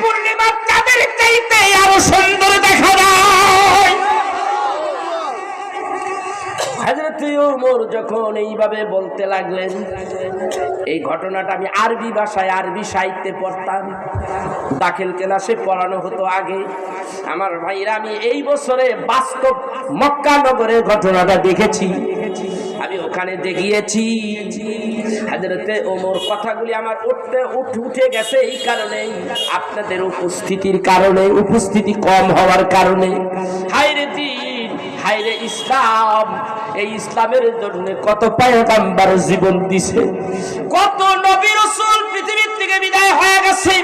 পূর্ণিমার চাঁদের চাইতে আরো সুন্দর দেখা যায়। হযরতে ওমর যখন এইভাবে বলতে লাগলেন, এই ঘটনাটা আমি আরবি ভাষায়, আরবি সাহিত্যে পড়তাম, দাখিল ক্লাসে পড়ানো হতো আগে। আমার ভাইরা, আমি এই বছরে বাস্তব মক্কা নগরের ঘটনাটা দেখেছি, আমি ওখানে দেখিয়েছি। হযরতে ওমর কথাগুলি আমার উঠে গেছে এই কারণেই, আপনাদের উপস্থিতির কারণে, উপস্থিতি কম হওয়ার কারণে। হায়রে দিন, হায়রে ইসলাম, এই ইসলামের জন্য কত পয়গম্বর জীবন দিছে, কত নবী রাসূল পৃথিবীর থেকে বিদায় হয়ে গেছে,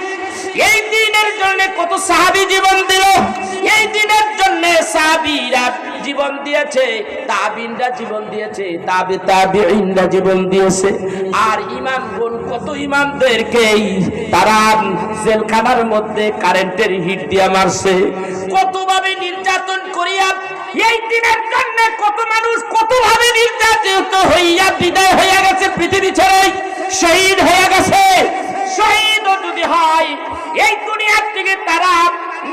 এই দিনের জন্য কত সাহাবী জীবন দিল, এই দিনের জন্য সাহাবীরা জীবন দিয়েছে, তাবিনরা জীবন দিয়েছে, তাবিঈনরা জীবন দিয়েছে। আর ইমামগণ কত ইমামদেরকেই তারা জেলখানার মধ্যে কারেন্টের হিট দিয়ে মারছে, কতভাবে নির্যাতন করিয়া এই দিনের জন্য কত মানুষ কতভাবে নির্যাতিত হইয়া বিদায় হয়ে গেছে, পৃথিবী ছেড়ে শহীদ হয়ে গেছে। শহীদ যদি হয় এই দুনিয়ার থেকে তারা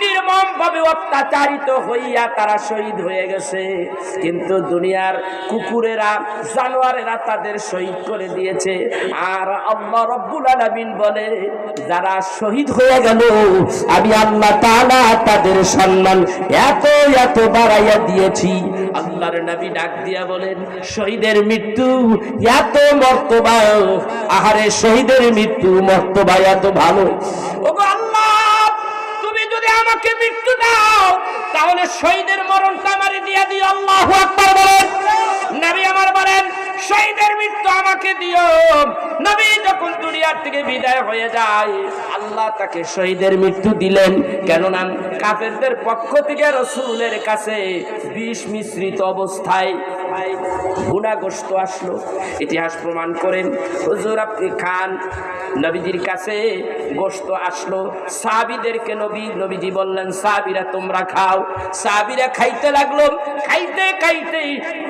নির্মম ভাবে অত্যাচারিত হইয়া তারা শহীদ হয়ে গেছে, কিন্তু দুনিয়ার কুকুরেরা জানোয়ারেরা তাদের শহীদ করে দিয়েছে। আর আল্লাহ রাব্বুল আলামিন বলে যারা শহীদ হয়ে গেল আমি আল্লাহ তাআলা তাদের সম্মান এত এত বাড়াইয়া দিয়েছি। আল্লাহর নবী ডাক দিয়া বলেন শহীদের মৃত্যু এত মর্তবা, আহারে শহীদের মৃত্যু মর্তবা এত ভালো। ওগো আল্লাহ তুমি যদি আমাকে মৃত্যু দাও তাহলে শহীদের মরণটা আমারে দিয়া দিও। আল্লাহু আকবার বলেন। নবী আমার বলেন শহীদের মৃত্যু আমাকে দিও। নবী যখন দুনিয়ার থেকে বিদায় হয়ে যায় আল্লাহ তাকে শহীদের মৃত্যু দিলেন, কেননা কাফেরদের পক্ষ থেকে রাসূলের কাছে বিষ মিশ্রিত অবস্থায় গুনাহগ্রস্ত আসলো। ইতিহাস প্রমাণ করেন হুজুর আপনি খান, নবীজির কাছে গোশত আসলো, সাহাবীদেরকে নবীজি বললেন সাহাবীরা তোমরা খাও। সাহাবীরা খাইতে লাগলো, খাইতে খাইতে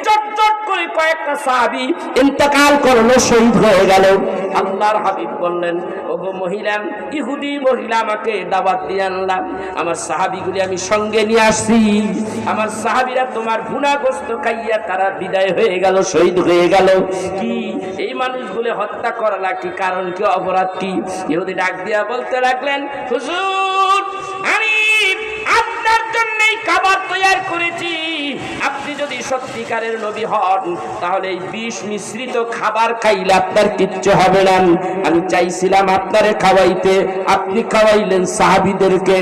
চটচট করে কয়েকটা সাহাবী ইন্তেকাল করলো, শহীদ হয়ে গেল। আল্লাহর হাবিব বললেন ওগো মহিলা, ইহুদি মহিলা আমাকে দাওয়াত দিয়ে আনলাম, আমার সাহাবীগুলি আমি সঙ্গে নিয়ে আসছি, আমার সাহাবীরা তোমার গুনাহগ্রস্ত খাইয়া তারা বিদায় হয়ে গেল, শহীদ হয়ে গেল। কি এই মানুষগুলো হত্যা করা কি কারণ, কি অপরাধ কি? ইহুদি ডাক দিয়া বলতে লাগলেন হুজুর আমি আপনার জন্যই খাবার তৈরি করেছি, আপনি যদি সত্যিকারের নবী হন তাহলে এই বিষ মিশ্রিত খাবার খাইলে আপনার কিচ্ছু হবে না। আমি চাইছিলাম আপনারে খাওয়াইতে, আপনি খাওয়াইলেন সাহাবীদেরকে,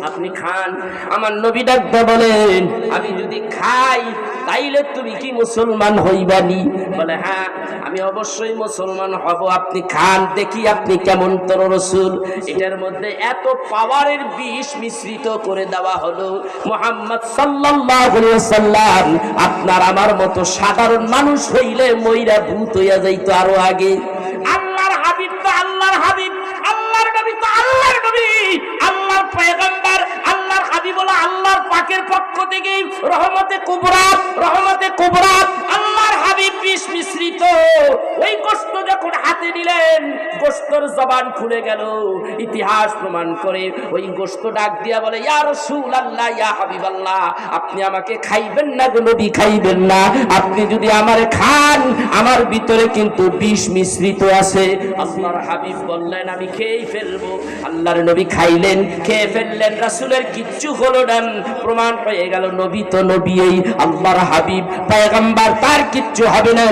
আপনি খান। আমার নবী ডাকতে বলেন আমি যদি খাই তাইলে তুমি কি মুসলমান হইবানি? বলে হ্যাঁ আমি অবশ্যই মুসলমান হব, আপনি খান দেখি আপনি কেমন তোর রাসূল। এটার মধ্যে এত পাওয়ারের বিষ মিশ্রিত করে দেওয়া হলো, মুহাম্মদ সাল্লাল্লাহু আলাইহি ওয়াসাল্লাম আপনার আমার মতো সাধারণ মানুষ হইলে মইরা ভূত হইয়া যাইতো আরো আগে। আল্লাহর হাবিব তো আল্লাহর হাবিব, আল্লাহর নবী তো আল্লাহর নবী, আল্লাহর পয়গম্বর, আল্লাহর হাবিব হলো আল্লাহর পাকের পক্ষ থেকে রহমতে কুবরা, রহমতে কুবরা। আল্লাহর হাবিব বিষ মিশ্রিত ওই গোশত যখন হাতে নিলেন গোশতর জবান খুলে গেল। ইতিহাস প্রমাণ করে ওই গোশত ডাক দিয়া বলে ইয়া রাসূলুল্লাহ, ইয়া হাবিবাল্লাহ, আপনি আমাকে খাইবেন না গো নবী, খাইবেন না। আপনি যদি আমারে খান আমার ভিতরে কিন্তু বিষ মিশ্রিত আছে। আল্লাহর হাবিব বললেন আমি খেয়েই ফেলবো। আল্লাহর নবী খাইলেন, খেয়ে ফেললেন, রাসূলের কিচ্ছু হলো না। প্রমাণ হয়ে গেল নবী তো নবী, এই আল্লাহর হাবিব পয়গম্বর, তার কিচ্ছু হবে না।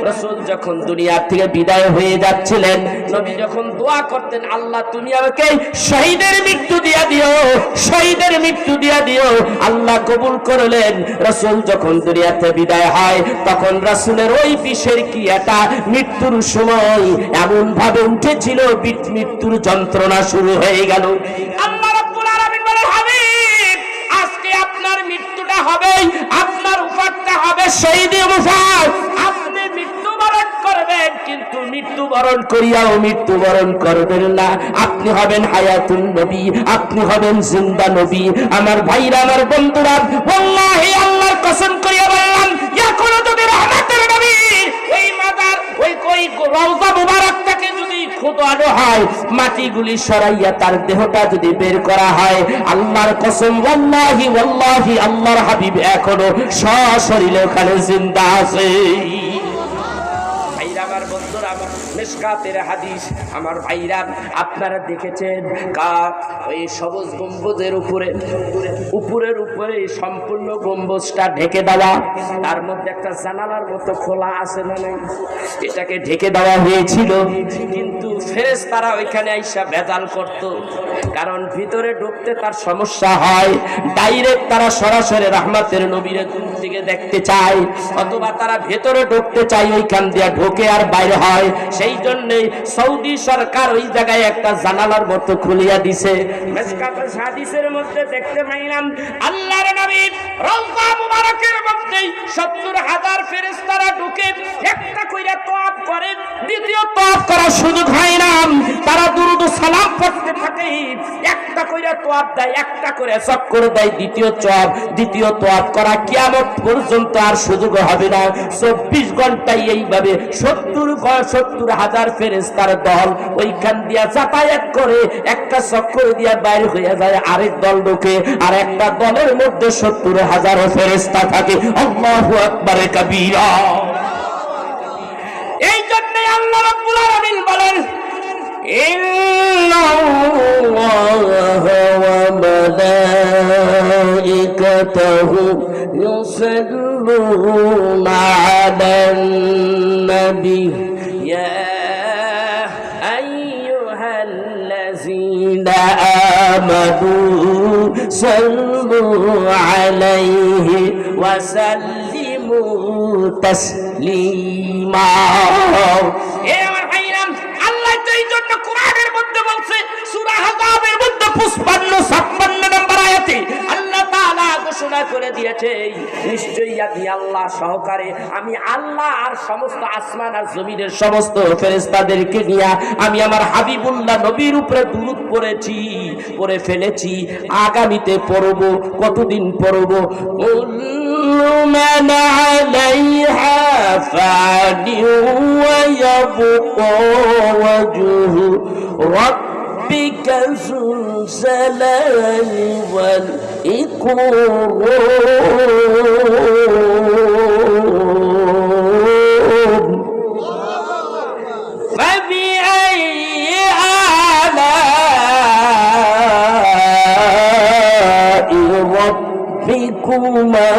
রাসূল যখন দুনিয়া থেকে বিদায় হয়ে যাচ্ছিলেন নবী যখন দোয়া করতেন আল্লাহ তুমি আমাকে শহীদের মৃত্যু দিয়া দিও, শহীদের মৃত্যু দিয়া দিও, আল্লাহ কবুল করলেন। রাসূল যখন দুনিয়া থেকে বিদায় হয় তখন রাসূলের ওই বিষের কিয়াটা মৃত্যুর সময় এমন ভাবে উঠেছিল মৃত্যুর যন্ত্রণা শুরু হয়ে গেল। আল্লাহ রাব্বুল আলামিন বলেন হাবিব আজকে আপনার মৃত্যুটা হবে, আপনার উপারটা হবে শহীদের মুফার, আপনি মৃত্যুবরণ করবেন কিন্তু মৃত্যুবরণ করিয়াও মৃত্যুবরণ করবেন না, আপনি হবেন হায়াতুন নবী, আপনি হবেন জিন্দা নবী। আমার ভাইরা আমার বন্ধুরা ওয়াল্লাহি আল্লাহর কসম করিয়া বললাম এখনো যদি রহমতের নবী ওই মাজার ওই রওজা মুবারকটাকে যদি খোদানো হয়, মাটিগুলি সরাইয়া তার দেহটা যদি বের করা হয়, আল্লাহর কসম ওয়াল্লাহি ওয়াল্লাহি আল্লাহর হাবিব এখনো সশরীরে ওখানে জিন্দা আছে। আমার বন্ধুরা আমার মিশকাতের হাদিস, আমার ভাইরা আপনারা দেখেছেন ওই সবুজ গম্বুজের উপরের উপরে সম্পূর্ণ গম্বুজটা ঢেকে দেওয়া, তার মধ্যে একটা জানালার মতো খোলা আছে না নাই, এটাকে ঢেকে দেওয়া হয়েছিল। কিন্তু ফেরেশতারা ওইখানে আইসা ভেজাল করত, কারণ ভিতরে ঢুকতে তার সমস্যা হয়, ডাইরেক্ট তারা সরাসরি রহমতের নবীর দূর থেকে দেখতে চায়, অথবা তারা ভেতরে ঢুকতে চায় ওইখান দিয়ে ঢোকে আর বাইরে হয়, সেই জন্য সৌদি সরকার ওই জায়গায় একটা জানালার মতো খুলিয়া দিছে। মিশকাতুল হাদিসের মধ্যে দেখতে পাইলাম আল্লাহর নবী রওজা মুবারকের মধ্যে ৭০,০০০ ফেরেশতারা ঢুকে একটা কইরা তওয়াফ করে, দ্বিতীয় তওয়াফ করার সুযোগ হয় না, তারা দুরূদ ও সালাম পড়তে থাকে, একটা কইরা তওয়াফ দেয়, একটা করে চক্কর দেয়, দ্বিতীয় তওয়াফ করা কিয়ামত পর্যন্ত আর সুযোগ হবে না। ২৪ ঘন্টায় এইভাবে ৭০,০০০ ফেরেশতার দল ওইখান দিয়া যাতায়াত করে, একটা চক্কর দিয়া বাইরে হয়ে যায়, আরেক দল ঢোকে, আর একটা দলের মধ্যে ৭০,০০০ ফেরেশতা থাকে। আল্লাহু আকবার কাবীরা। এই জন্য আল্লাহ রাব্বুল আলামিন বলেন ইন্নাল্লাহা ওয়া মালাইকাতাহু ইউসাল্লুনা আলান নবী ইয়া আইয়ুহাল্লাযীনা আমানু সাল্লু আলাইহি ওয়া সাল্লিমু তাসলিমা। এ আমার ভাইরা, আল্লাহ এই জন্য কোরআনের মধ্যে বলছে সূরা আহজাবের মধ্যে 55-56 নম্বর আয়াতে আল্লাহ তাআলা ঘোষণা করে দিয়েছে, নিশ্চয়ই আমি আল্লাহ সহকারে আমি আল্লাহ আর সমস্ত আসমান আর জমিনের সমস্ত ফেরেশতাদেরকে নিয়ে আমি আমার হাবিবুল্লাহ নবীর উপরে দুরূদ পড়ে ফেলেছি, আগামীতে পড়ব। কতদিন পড়ব? من عليها فان ويبقى وجه ربك ذو الجلال والإكرام فبأي آلاء ربكما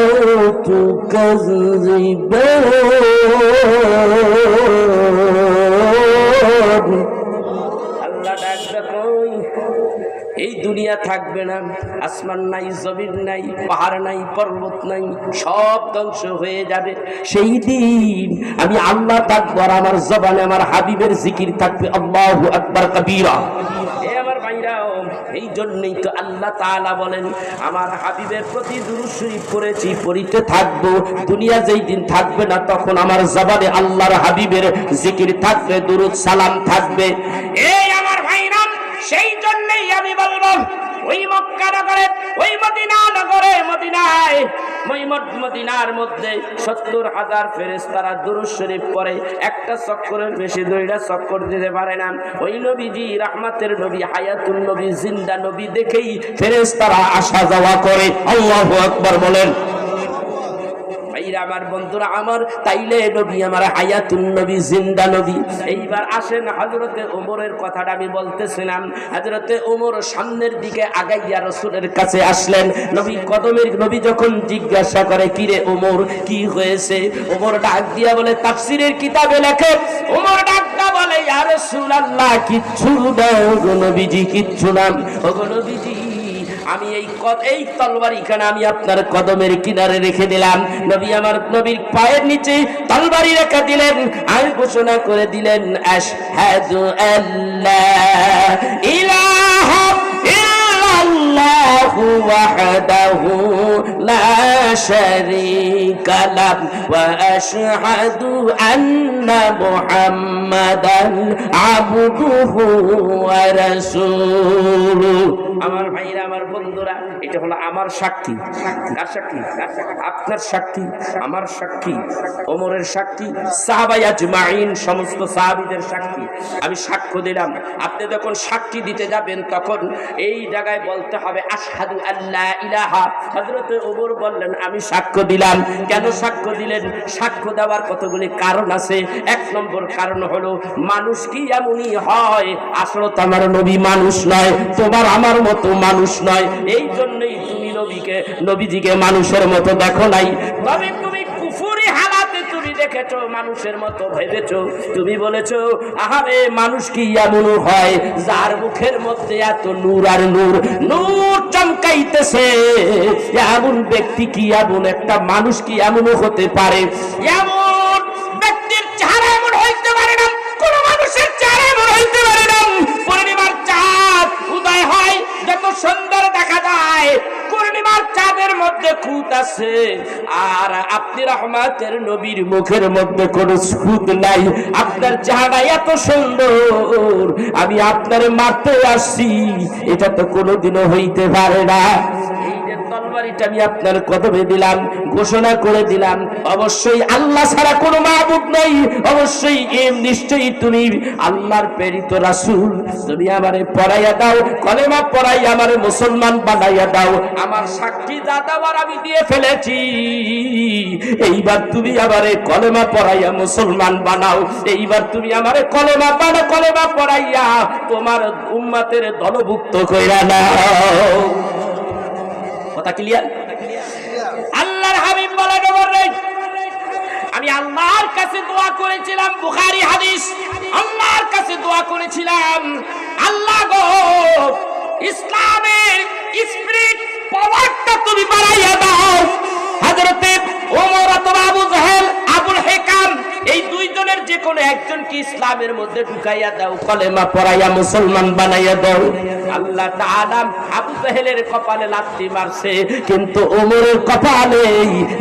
تكذبان। আল্লাহ ডাকবে, কই এই দুনিয়া থাকবে না, আসমান নাই, জমিন নাই, পাহাড় নাই, পর্বত নাই, সব ধ্বংস হয়ে যাবে। সেই দিন আমি আল্লাহ থাকবো আর আমার জবানে আমার হাবিবের জিকির থাকবে আল্লাহু আকবার কাবীরা। এই জন্যই তো আল্লাহ তাআলা বলেন আমার হাবিবের প্রতি দুরূদ শরীফ পড়েছি, পড়িতে থাকবো। দুনিয়া যেই দিন থাকবে না তখন আমার জবানে আল্লাহর হাবিবের জিকির থাকবে, দুরূদ সালাম থাকবে। এই আমার ভাইরা, সেই জন্যই আমি বলবো ওই মক্কা নগরে, ওই মদিনা নগরে, মদিনার মধ্যে ৭০,০০০ ফেরেশতারা দুরূদ শরীফ পড়ে, একটা চক্করের বেশি ২টা চক্কর দিতে পারে না। ওই নবীজি রাহমাতের নবী, হায়াতুন নবী, জিন্দা নবী দেখেই ফেরেশতারা আসা যাওয়া করে। আল্লাহু আকবার বলেন। আমার বন্ধুরা আমার, তাইলে নবী আমার হায়াতুন নবী, জিন্দা নবী। এইবার আসেন হযরতে ওমরের কথাটা আমি বলতেছিলাম। হযরতে ওমর সামনের দিকে আগাইয়া রাসূলের কাছে আসলেন। নবী যখন জিজ্ঞাসা করে, কি রে ওমর, কি হয়েছে? ওমর ডাক দিয়া বলে, তাফসীরের কিতাবে লেখে, ওমর ডাকটা বলে, ইয়া রাসূলুল্লাহ, কিচ্ছু না গো নবীজি, কিচ্ছু না। ওগো নবীজি, আমি এই তলবারিখানা আমি আপনার কদমের কিনারে রেখে দিলাম। নবী আমার নবীর পায়ের নিচে তলবারি রেখে দিলেন আর ঘোষণা করে দিলেন, আশহাদু আল্লা ইলাহা ইল্লাল্লাহু ওয়াহদাহু লা শারীকা লাহু ওয়া আশহাদু আন্না মুহাম্মাদান আবদুহু ওয়া রাসূলুহু। আমার ভাইরা, আমার বন্ধুরা, এটা হলো আমার সাক্ষী। কার সাক্ষী? আপনার সাক্ষী, আমার সাক্ষী, ওমরের সাক্ষী, সাহাবায়ে আজমাইন সমস্ত সাহাবীদের সাক্ষী। আমি সাক্ষ্য দিলাম। আপনি যখন সাক্ষী দিতে যাবেন তখন এই জায়গায় বলতে হবে আশহাদু আল্লা ইলাহা। হযরত ওমর বললেন, আমি সাক্ষ্য দিলাম। কেন সাক্ষ্য দিলেন? সাক্ষ্য দেওয়ার কতগুলি কারণ আছে। ১ নম্বর কারণ হলো, মানুষ কি এমনই হয়, আসলে তো আমার নবী মানুষ নয়, তোমার আমার মতো মানুষ নয়। এই জন্যই তুমি নবীজিকে মানুষের মতো দেখো নাই, তবে তুমি কুফরি হালাতে তুমি দেখেছো, মানুষের মতো ভেবেছো। তুমি বলেছো, আহারে মানুষ কি এমন হয় যার মুখের মধ্যে এত নূর আর নূর চমকাইতেছে, এমন ব্যক্তি কি, এমন একটা মানুষ কি এমন হতে পারে? এমন ব্যক্তির চেহারা এমন হইতে পারে না। কোন মধ্যে খুঁত আছে, আর আপনি রহমতের নবীর মুখের মধ্যে কোনো খুঁত নাই। আপনার চেহারা এত সুন্দর, আমি আপনারে মারতে আসছি, এটা তো কোনোদিনও হইতে পারে না। তরবারিটা আমি আপনার কদমে দিলাম, ঘোষণা করে দিলাম, অবশ্যই আল্লাহ ছাড়া কোনো মাবুদ নাই, অবশ্যই নিশ্চয়ই তুমি আল্লাহর প্রেরিত রাসূল। তুমি আমারে পড়াইয়া দাও, কলেমা পড়াইয়া আমারে মুসলমান বানাইয়া দাও। আমার সাক্ষী যা দেওয়ার আমি দিয়ে ফেলেছি, এইবার তুমি আমারে কলেমা পড়াইয়া মুসলমান বানাও। এইবার তুমি আমারে কলেমা পড়াইয়া তোমার উম্মতের দলভুক্ত কইরা নাও। কথা ক্লিয়ার? আল্লাহর হাবিব বলেন, আমি আল্লাহর কাছে দোয়া করেছিলাম, বুখারী হাদিস, আল্লাহর কাছে দোয়া করেছিলাম, আল্লাহ গো ইসলামের স্পিরিট পাওয়ারটা তুমি বাড়াইয়া দাও। হযরতে ওমর অথবা আবু জাহেল, আবুল হেকাম, এই দুইজনের যে কোনো একজনকে ইসলামের মধ্যে ঢুকাইয়া দাও, কলেমা পড়াইয়া মুসলমান বানাইয়া দাও। আল্লাহ তাআলা আবু জাহেলের কপালে লাথি মারছে, কিন্তু ওমরের কপালে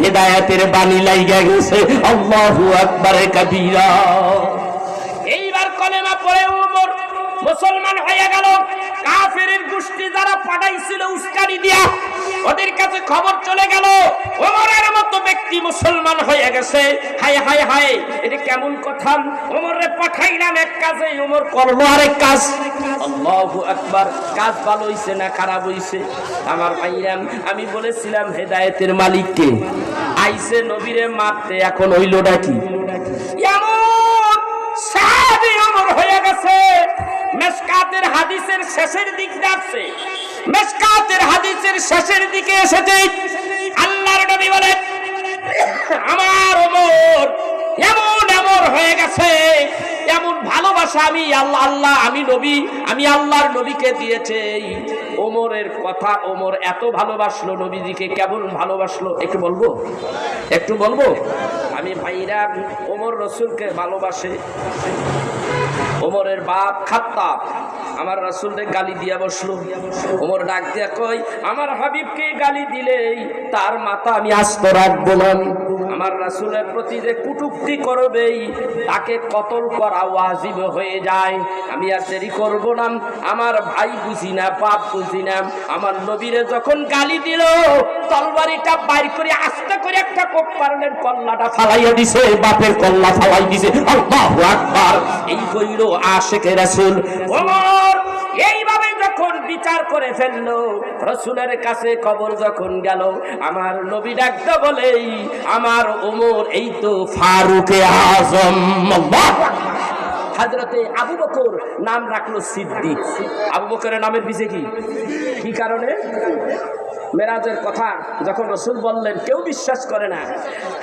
হিদায়াতের বাণী লাইগা গেছে। আল্লাহু আকবার কাবীরা। এইবার কলেমা পড়ে ওমর মুসলমান হয়ে গেল। কাফেরের গোষ্ঠী যারা পাঠাইছিল উস্কানি দিয়া, ওদের কাছে খবর চলে গেল ওমরের মতো ব্যক্তি মুসলমান হয়ে গেছে। হায় হায় হায়, এটা কেমন কথা! ওমরে পাঠাইলাম এক কাজে, ওমর করলো আরেক কাজ। আল্লাহু আকবার। কাজ ভালো হইছে না খারাপ হইছে? আমার ভাইরাম, আমি বলেছিলাম হেদায়েতের মালিক কে? আইছে নবীরে মারতে, এখন হইলোটা কি? এমন সাহাবী ওমর হয়ে গেছে। মিশকাতের হাদিসের শেষের দিক যাচ্ছে, মিশকাতের হাদিসের শেষের দিকে এসেছে আল্লাহর নবী বলেন, আমার ওমর এমন এমন হয়ে গেছে, এমন ভালোবাসা আমি আল্লাহ আমি আল্লাহর নবীকে দিয়েছে। ওমরের কথা, ওমর এত ভালোবাসলো নবীজিকে। কেমন ভালোবাসলো একটু বলবো? আমি ভাইরা, ওমর রাসূলকে ভালোবাসে। ওমরের বাপ খাত্তাব আমার রাসূলকে গালি দিয়া বসলো। ওমর ডাক দিয়া কই, আমার হাবিবকে গালি দিলেই তার মাথা আমি আস্ত রাখবো না। আমার রাসূলের প্রতি যে কটূক্তি করবেই তাকে কতল করা ওয়াজিব হয়ে যায়। আমি আর দেরি করব না। আমার ভাই বুঝি না, বাপ বুঝি না, আমার নবীরে যখন গালি দিল, তরবারিটা বাইর করে আস্তে করে একটা কোপারনের কল্লাটা ফালাইয়া দিছে, বাপের কল্লা ফালাই দিছে। আল্লাহু আকবার। এই কইল আশিকে রাসূল। ওমর এইভাবে যখন বিচার করে ফেললো, রাসূলের কাছে খবর যখন গেল, আমার নবী ডাকতে বলেই, আমার ওমর এই তো ফারুকে আজম। আল্লাহু আকবার। হযরতে আবু বকর নাম রাখলো সিদ্দিক। আবু বকরের নামের পিছে কি কারণে? মেরাজের কথা যখন রাসূল বললেন, কেউ বিশ্বাস করে না।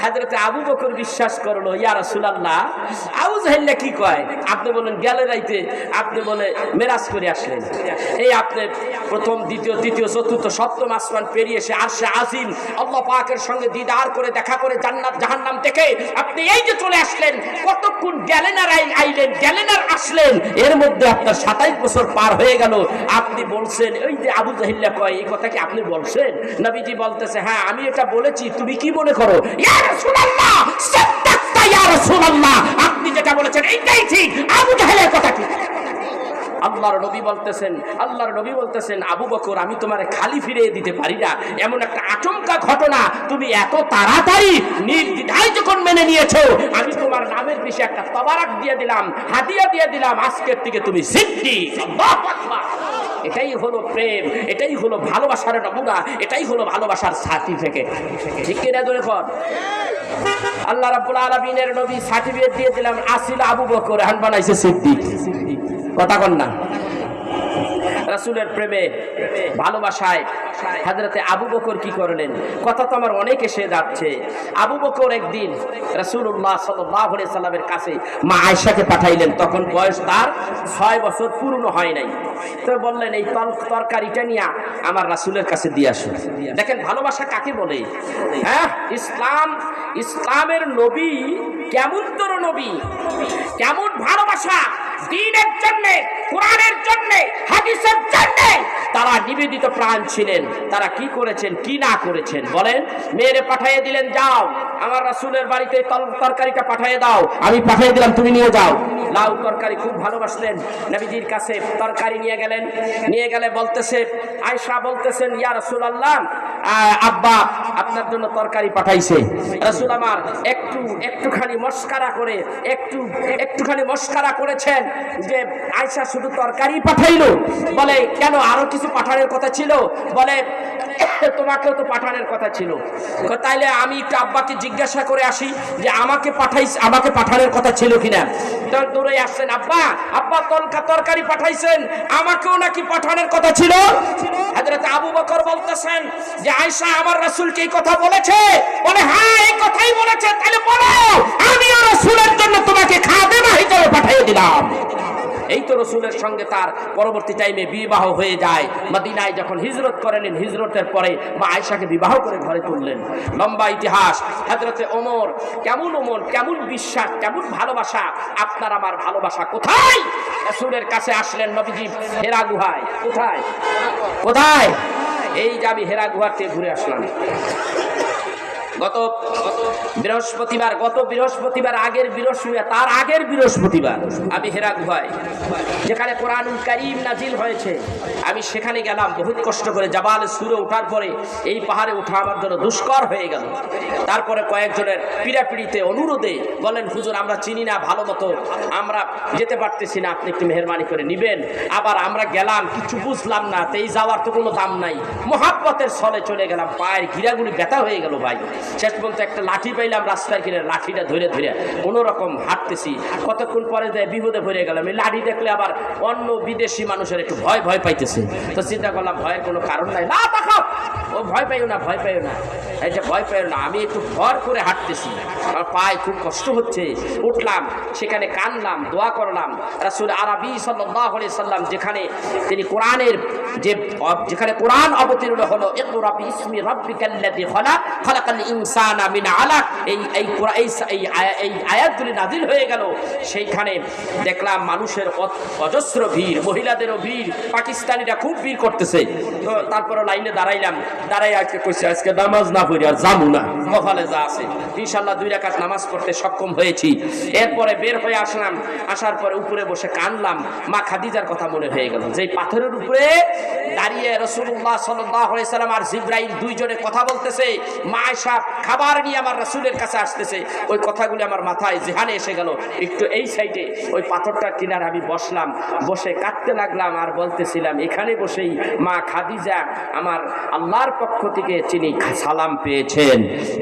হযরতে আবু বকর বিশ্বাস করলো। ইয়া রাসূলুল্লাহ, আবু জাহেল কি কয়? আপনি বলেন গেলে রাইতে আপনি বলে মেরাজ করে আসলেন, এই আপনি প্রথম, দ্বিতীয়, তৃতীয়, চতুর্থ, সপ্তম আসমান পেরিয়ে এসে আরশে আজিম আল্লাহ পাকের সঙ্গে দিদার করে দেখা করে জান্নাত জাহান্নাম থেকে আপনি এই যে চলে আসলেন, কতক্ষণ গেলেন আর আইলেন, গেলেন আর আসলেন, এর মধ্যে আপনার 27 বছর পার হয়ে গেল। আপনি বলছেন, ওই যে আবু জাহেল কয়, এই কথা কি আপনি বলছেন? নবীজি বলতেছে, হ্যাঁ আমি এটা বলেছি, তুমি কি মনে করো? ইয়া রাসূলুল্লাহ, সাদ্দাকতা ইয়া রাসূলুল্লাহ, আপনি যেটা বলেছেন এইটাই ঠিক, আবু জাহেলের কথা ঠিক। আল্লাহর নবী বলতেছেন, আবু বকর, আমি তোমারে খালি ফিরিয়ে দিতে পারি না। এমন একটা আচমকা ঘটনা তুমি এত তাড়াতাড়ি নির্দ্বিধায় যখন মেনে নিয়েছো, আমি তোমার নামের পিছে একটা তবারাক দিয়ে দিলাম, হাদিয়া দিয়ে দিলাম, আজকের থেকে তুমি সিদ্দিক। আল্লাহু আকবার। এটাই হলো প্রেম, এটাই হলো ভালোবাসার নমুনা, এটাই হলো ভালোবাসার সার্টিফিকেট। ঠিক কিনা জোরে কর? আল্লাহ রাব্বুল আলামিনের নবী সার্টিফিকেট দিয়ে দিলাম, আসিল আবু বকর, এখন বানাইছে সিদ্দিক। কথা কন না? রাসূলের প্রেমে ভালোবাসায় হযরতে আবু বকর কি করলেন? কথা তো আমার অনেক এসে যাচ্ছে। আবু বকর একদিন রাসূলুল্লাহ সাল্লাল্লাহু আলাইহি সাল্লামের কাছে মা আয়েশাকে পাঠাইলেন। তখন বয়স তার 6 বছর পূর্ণ হয় নাই। তো বললেন, এই তরকারিটা নিয়ে আমার রাসূলের কাছে দিয়ে আসো। দেখেন ভালোবাসা কাকে বলে। হ্যাঁ, ইসলামের নবী কেমন তোর নবী, কেমন ভালোবাসা। দ্বীনের জন্য, কোরআনের জন্য, হাদিসের জন্য তারা নিবেদিত প্রাণ ছিলেন। তারা কি করেছেন কি না করেছেন বলেন? মেয়েরে পাঠিয়ে দিলেন, যাও আমার রাসূলের বাড়িতে তরকারিটা পাঠিয়ে দাও। আমি পাঠিয়ে দিলাম, তুমি নিয়ে যাও। লাউ তরকারি খুব ভালোবাসতেন, নবীজির কাছে তরকারি নিয়ে গেলেন। নিয়ে গেলে বলতেছে, আয়েশা বলতেছেন, ইয়া রাসূলুল্লাহ, আব্বা আপনার জন্য তরকারি পাঠাইছে। রাসূল আমার একটুখানি মস্কারা করে একটুখানি মস্কারা করেছেন যে আয়েশা শুধু তরকারি পাঠাইলো। বলে কেন, আরো কিছু পাঠানোর কথা ছিল? বলে তোমাকেও তো পাঠানোর কথা ছিল। তাইলে আমি একটু আব্বাকে জিজ্ঞাসা করে আসি যে আমাকে পাঠানোর কথা ছিল কিনা। দৌড়ে আসছেন, আব্বা তরকারি পাঠাইছেন, আমাকেও নাকি পাঠানোর কথা ছিল। হযরত আবু বকর বলতেছেন যে আয়েশা আমার রাসূলকে এই কথা বলেছে? বলে হ্যাঁ এই কথাই বলেছে। তাহলে বলো, আমিও রাসূলের জন্য তোমাকে খাদেমা হিসেবে পাঠিয়ে দিলাম। এই তো রাসূলের সঙ্গে তার পরবর্তী টাইমে বিবাহ হয়ে যায়। মদিনায় যখন হিজরত করেন, হিজরতের পরে মা আয়েশাকে বিবাহ করে ঘরে তুললেন। লম্বা ইতিহাস। হযরতে ওমর, কেমন বিশ্বাস, কেমন ভালোবাসা। আপনার আমার ভালোবাসা কোথায়? রাসূলের কাছে আসলেন নবীজি হেরা গুহায়। কোথায়? এই যে আমি হেরা গুহার থেকে ঘুরে আসলাম গত বৃহস্পতিবার আগের বৃহস্পতিবার, তার আগের বৃহস্পতিবার আমি হেরা গুহায়, যেখানে কোরআনুল কারীম নাজিল হয়েছে, আমি সেখানে গেলাম। বহুত কষ্ট করে জাবাল সুরে ওঠার পরে এই পাহাড়ে ওঠা আমার জন্য দুষ্কর হয়ে গেল। তারপরে কয়েকজনের পিড়াপিড়িতে অনুরোধে বলেন, হুজুর আমরা চিনি না ভালো মতো, আমরা যেতে পারতেছি না, আপনি একটু মেহেরবানি করে নিবেন। আবার আমরা গেলাম, কিছু বুঝলাম না, তো এই যাওয়ার তো কোনো দাম নাই, মোহাব্বতের ছলে চলে গেলাম। পায়ের গিরাগুলি ব্যথা হয়ে গেল ভাই। শেষ পর্যন্ত একটা লাঠি পাইলাম রাস্তায় কিনে, লাঠিটা ধরে কোনো রকম হাঁটতেছি। কতক্ষণ পরে যায় বিপদে পড়ে গেলাম। এই লাঠি দেখলে আবার অন্য বিদেশি মানুষের একটু ভয় পাইতেছে। তো চিন্তা করলাম ভয়ের কোনো কারণ নাই, না তাকাও, ও ভয় পাইও না, এই যে ভয় পাইও না। আমি একটু ভর করে হাঁটতেছি, আমার পায়ে খুব কষ্ট হচ্ছে। উঠলাম, সেখানে কানলাম, দোয়া করলাম। রাসূল আরবি সাল্লাল্লাহু আলাইহি সাল্লাম যেখানে তিনি যেখানে কোরআন অবতীর্ণ হলো, ইকরা বিইসমি রাব্বিকাল্লাযী খালাকাল ইনসানা মিন আলাক, এই আয়াতগুলি নাজিল হয়ে গেল। সেইখানে দেখলাম মানুষের অজস্র ভিড়, মহিলাদেরও ভিড়, পাকিস্তানিরা খুব ভিড় করতেছে। তো তারপরে লাইনে দাঁড়াই আজকে কইছে আজকে নামাজ না পড়ি আর যাবো না, কপালে যা আছে। ইনশাআল্লাহ 2 রাকাত নামাজ পড়তে সক্ষম হয়েছি। এরপরে বের হয়ে আসলাম, আসার পরে উপরে বসে কানলাম। মা খাদিজার কথা মনে হয়ে গেল, যে পাথরের উপরে দাঁড়িয়ে রাসূলুল্লাহ সাল্লাল্লাহু আলাইহি সাল্লাম আর জিবরাইল দুইজনে কথা বলতেছে। মা আয়েশা খাবার নিয়ে আমার রাসূলের কাছে আসতেছে। ওই কথাগুলি আমার মাথায় জেহানে এসে গেল। একটু এই সাইডে ওই পাথরটার কিনারে আমি বসলাম, বসে কাঁদতে লাগলাম আর বলতেছিলাম, এখানে বসেই মা খাদিজা আমার আল্লাহর পক্ষ থেকে তিনি সালাম পেয়েছেন।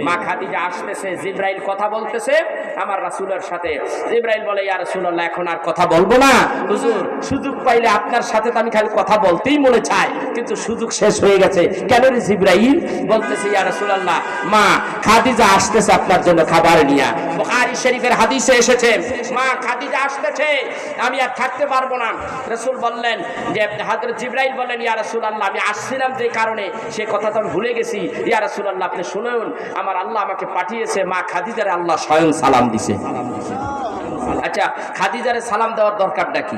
মা খাদিজা আসতেছে, জিবরাইল কথা বলতেছে আমার রাসূলের সাথে। জিবরাইল বলে, ইয়া রাসূলুল্লাহ এখন আর কথা বলবো না হুজুর, সুযোগ পাইলে আপনার সাথে তো আমি খালি কথা বলতেই মনে চায়, কিন্তু সুযোগ শেষ হয়ে গেছে। কেন রে জিবরাইল? বলতেছে, ইয়া রাসূলুল্লাহ মা খাদিজা আসতেছে আপনার জন্য খাবার নিয়ে। বুখারী শরীফের হাদিসে এসেছে, মা খাদিজা আসতেছে, আমি আর থাকতে পারবো না। রাসূল বললেন যে হযরত জিবরাইল বললেন, ইয়া রাসূলুল্লাহ আমি আসছিলাম যে কারণে সে কথা তো আমি ভুলে গেছি। ইয়া রাসূলুল্লাহ আপনি শুনুন, আমার আল্লাহ আমাকে পাঠিয়েছে, মা খাদিজারে আল্লাহ স্বয়ং সালাম দিছে। আচ্ছা, খাদিজারে সালাম দেওয়ার দরকারটা কি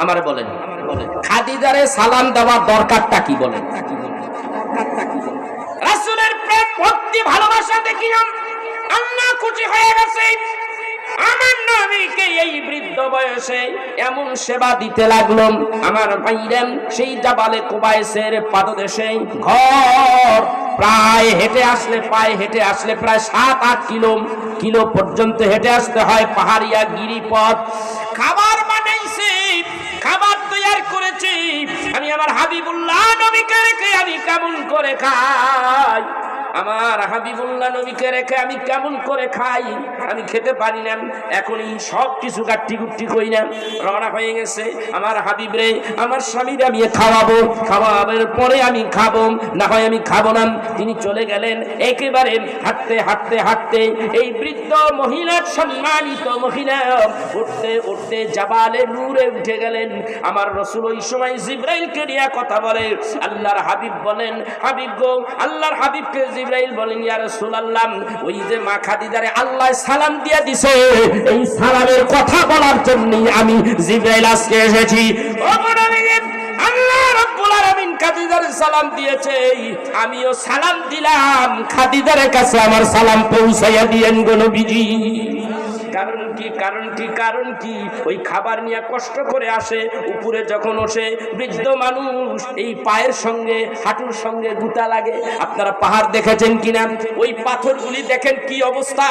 আমারে বলেন? খাদিজারে সালাম দেওয়ার দরকারটা কি বলেন? রাসূলের প্রেম ভক্তি ভালোবাসা দেখিলাম, আল্লাহ খুশি হয়ে গেছে। আমার নবীকে এই বৃদ্ধ বয়সে এমন সেবা দিতে লাগলো। আমার ভাইরা সেই জাবালে কুবাইসের পাদদেশে ঘর, প্রায় পায়ে হেঁটে আসলে প্রায় 7-8 কিলো পর্যন্ত হেঁটে আসতে হয়। পাহাড়িয়া গিরিপথ। খাবার বানাইছে, খাবার তৈরি করেছি। আমি আমার হাবিবুল্লাহ নবীকে রেখে আমি কেমন করে খাই? আমার হাবিবুল্লাহ নবীকে রেখে আমি কেমন করে খাই? আমি খেতে পারি না। এখনই সব কিছু গাট্টি গুট্টি কই না, রওনা হয়ে গেছে। আমার হাবিব রে, আমার স্বামীর আমি খাওয়াবার পরে আমি খাবো, না হয় আমি খাবো না। তিনি চলে গেলেন। একেবারে হাঁটতে এই বৃদ্ধ মহিলার, সম্মানিত মহিলা উঠতে জাবালে নূরে উঠে গেলেন। আমার রাসূল ওই সময় জিবরাইলকে নিয়ে কথা বলে। আল্লাহর হাবিব বলেন, হাবিব গো, আল্লাহর হাবিবকে জিবরাইল বলেন, ইয়া রাসূলুল্লাহ, ওই যে মা খাদিজারে আল্লাহ সালাম দিয়ে দিছে, এই সালামের কথা বলার জন্যই আমি জিবরাইল আজকে এসেছি। ও নবী, আল্লাহ রাব্বুল আলামিন খাদিজার সালাম দিয়েছে, আমিও সালাম দিলাম, খাদিজার কাছে আমার সালাম পৌঁছাইয়া দিয়েন গো নবীজি। কারণ কি কারণ কি কারণ কি? ওই খাবার নিয়ে কষ্ট করে আসে, উপরে যখন ওঠে বৃদ্ধ মানুষ, এই পায়ের সঙ্গে হাঁটুর সঙ্গে গুতা লাগে। আপনারা পাহাড় দেখেছেন কিনা? ওই পাথরগুলি দেখেন কি অবস্থা,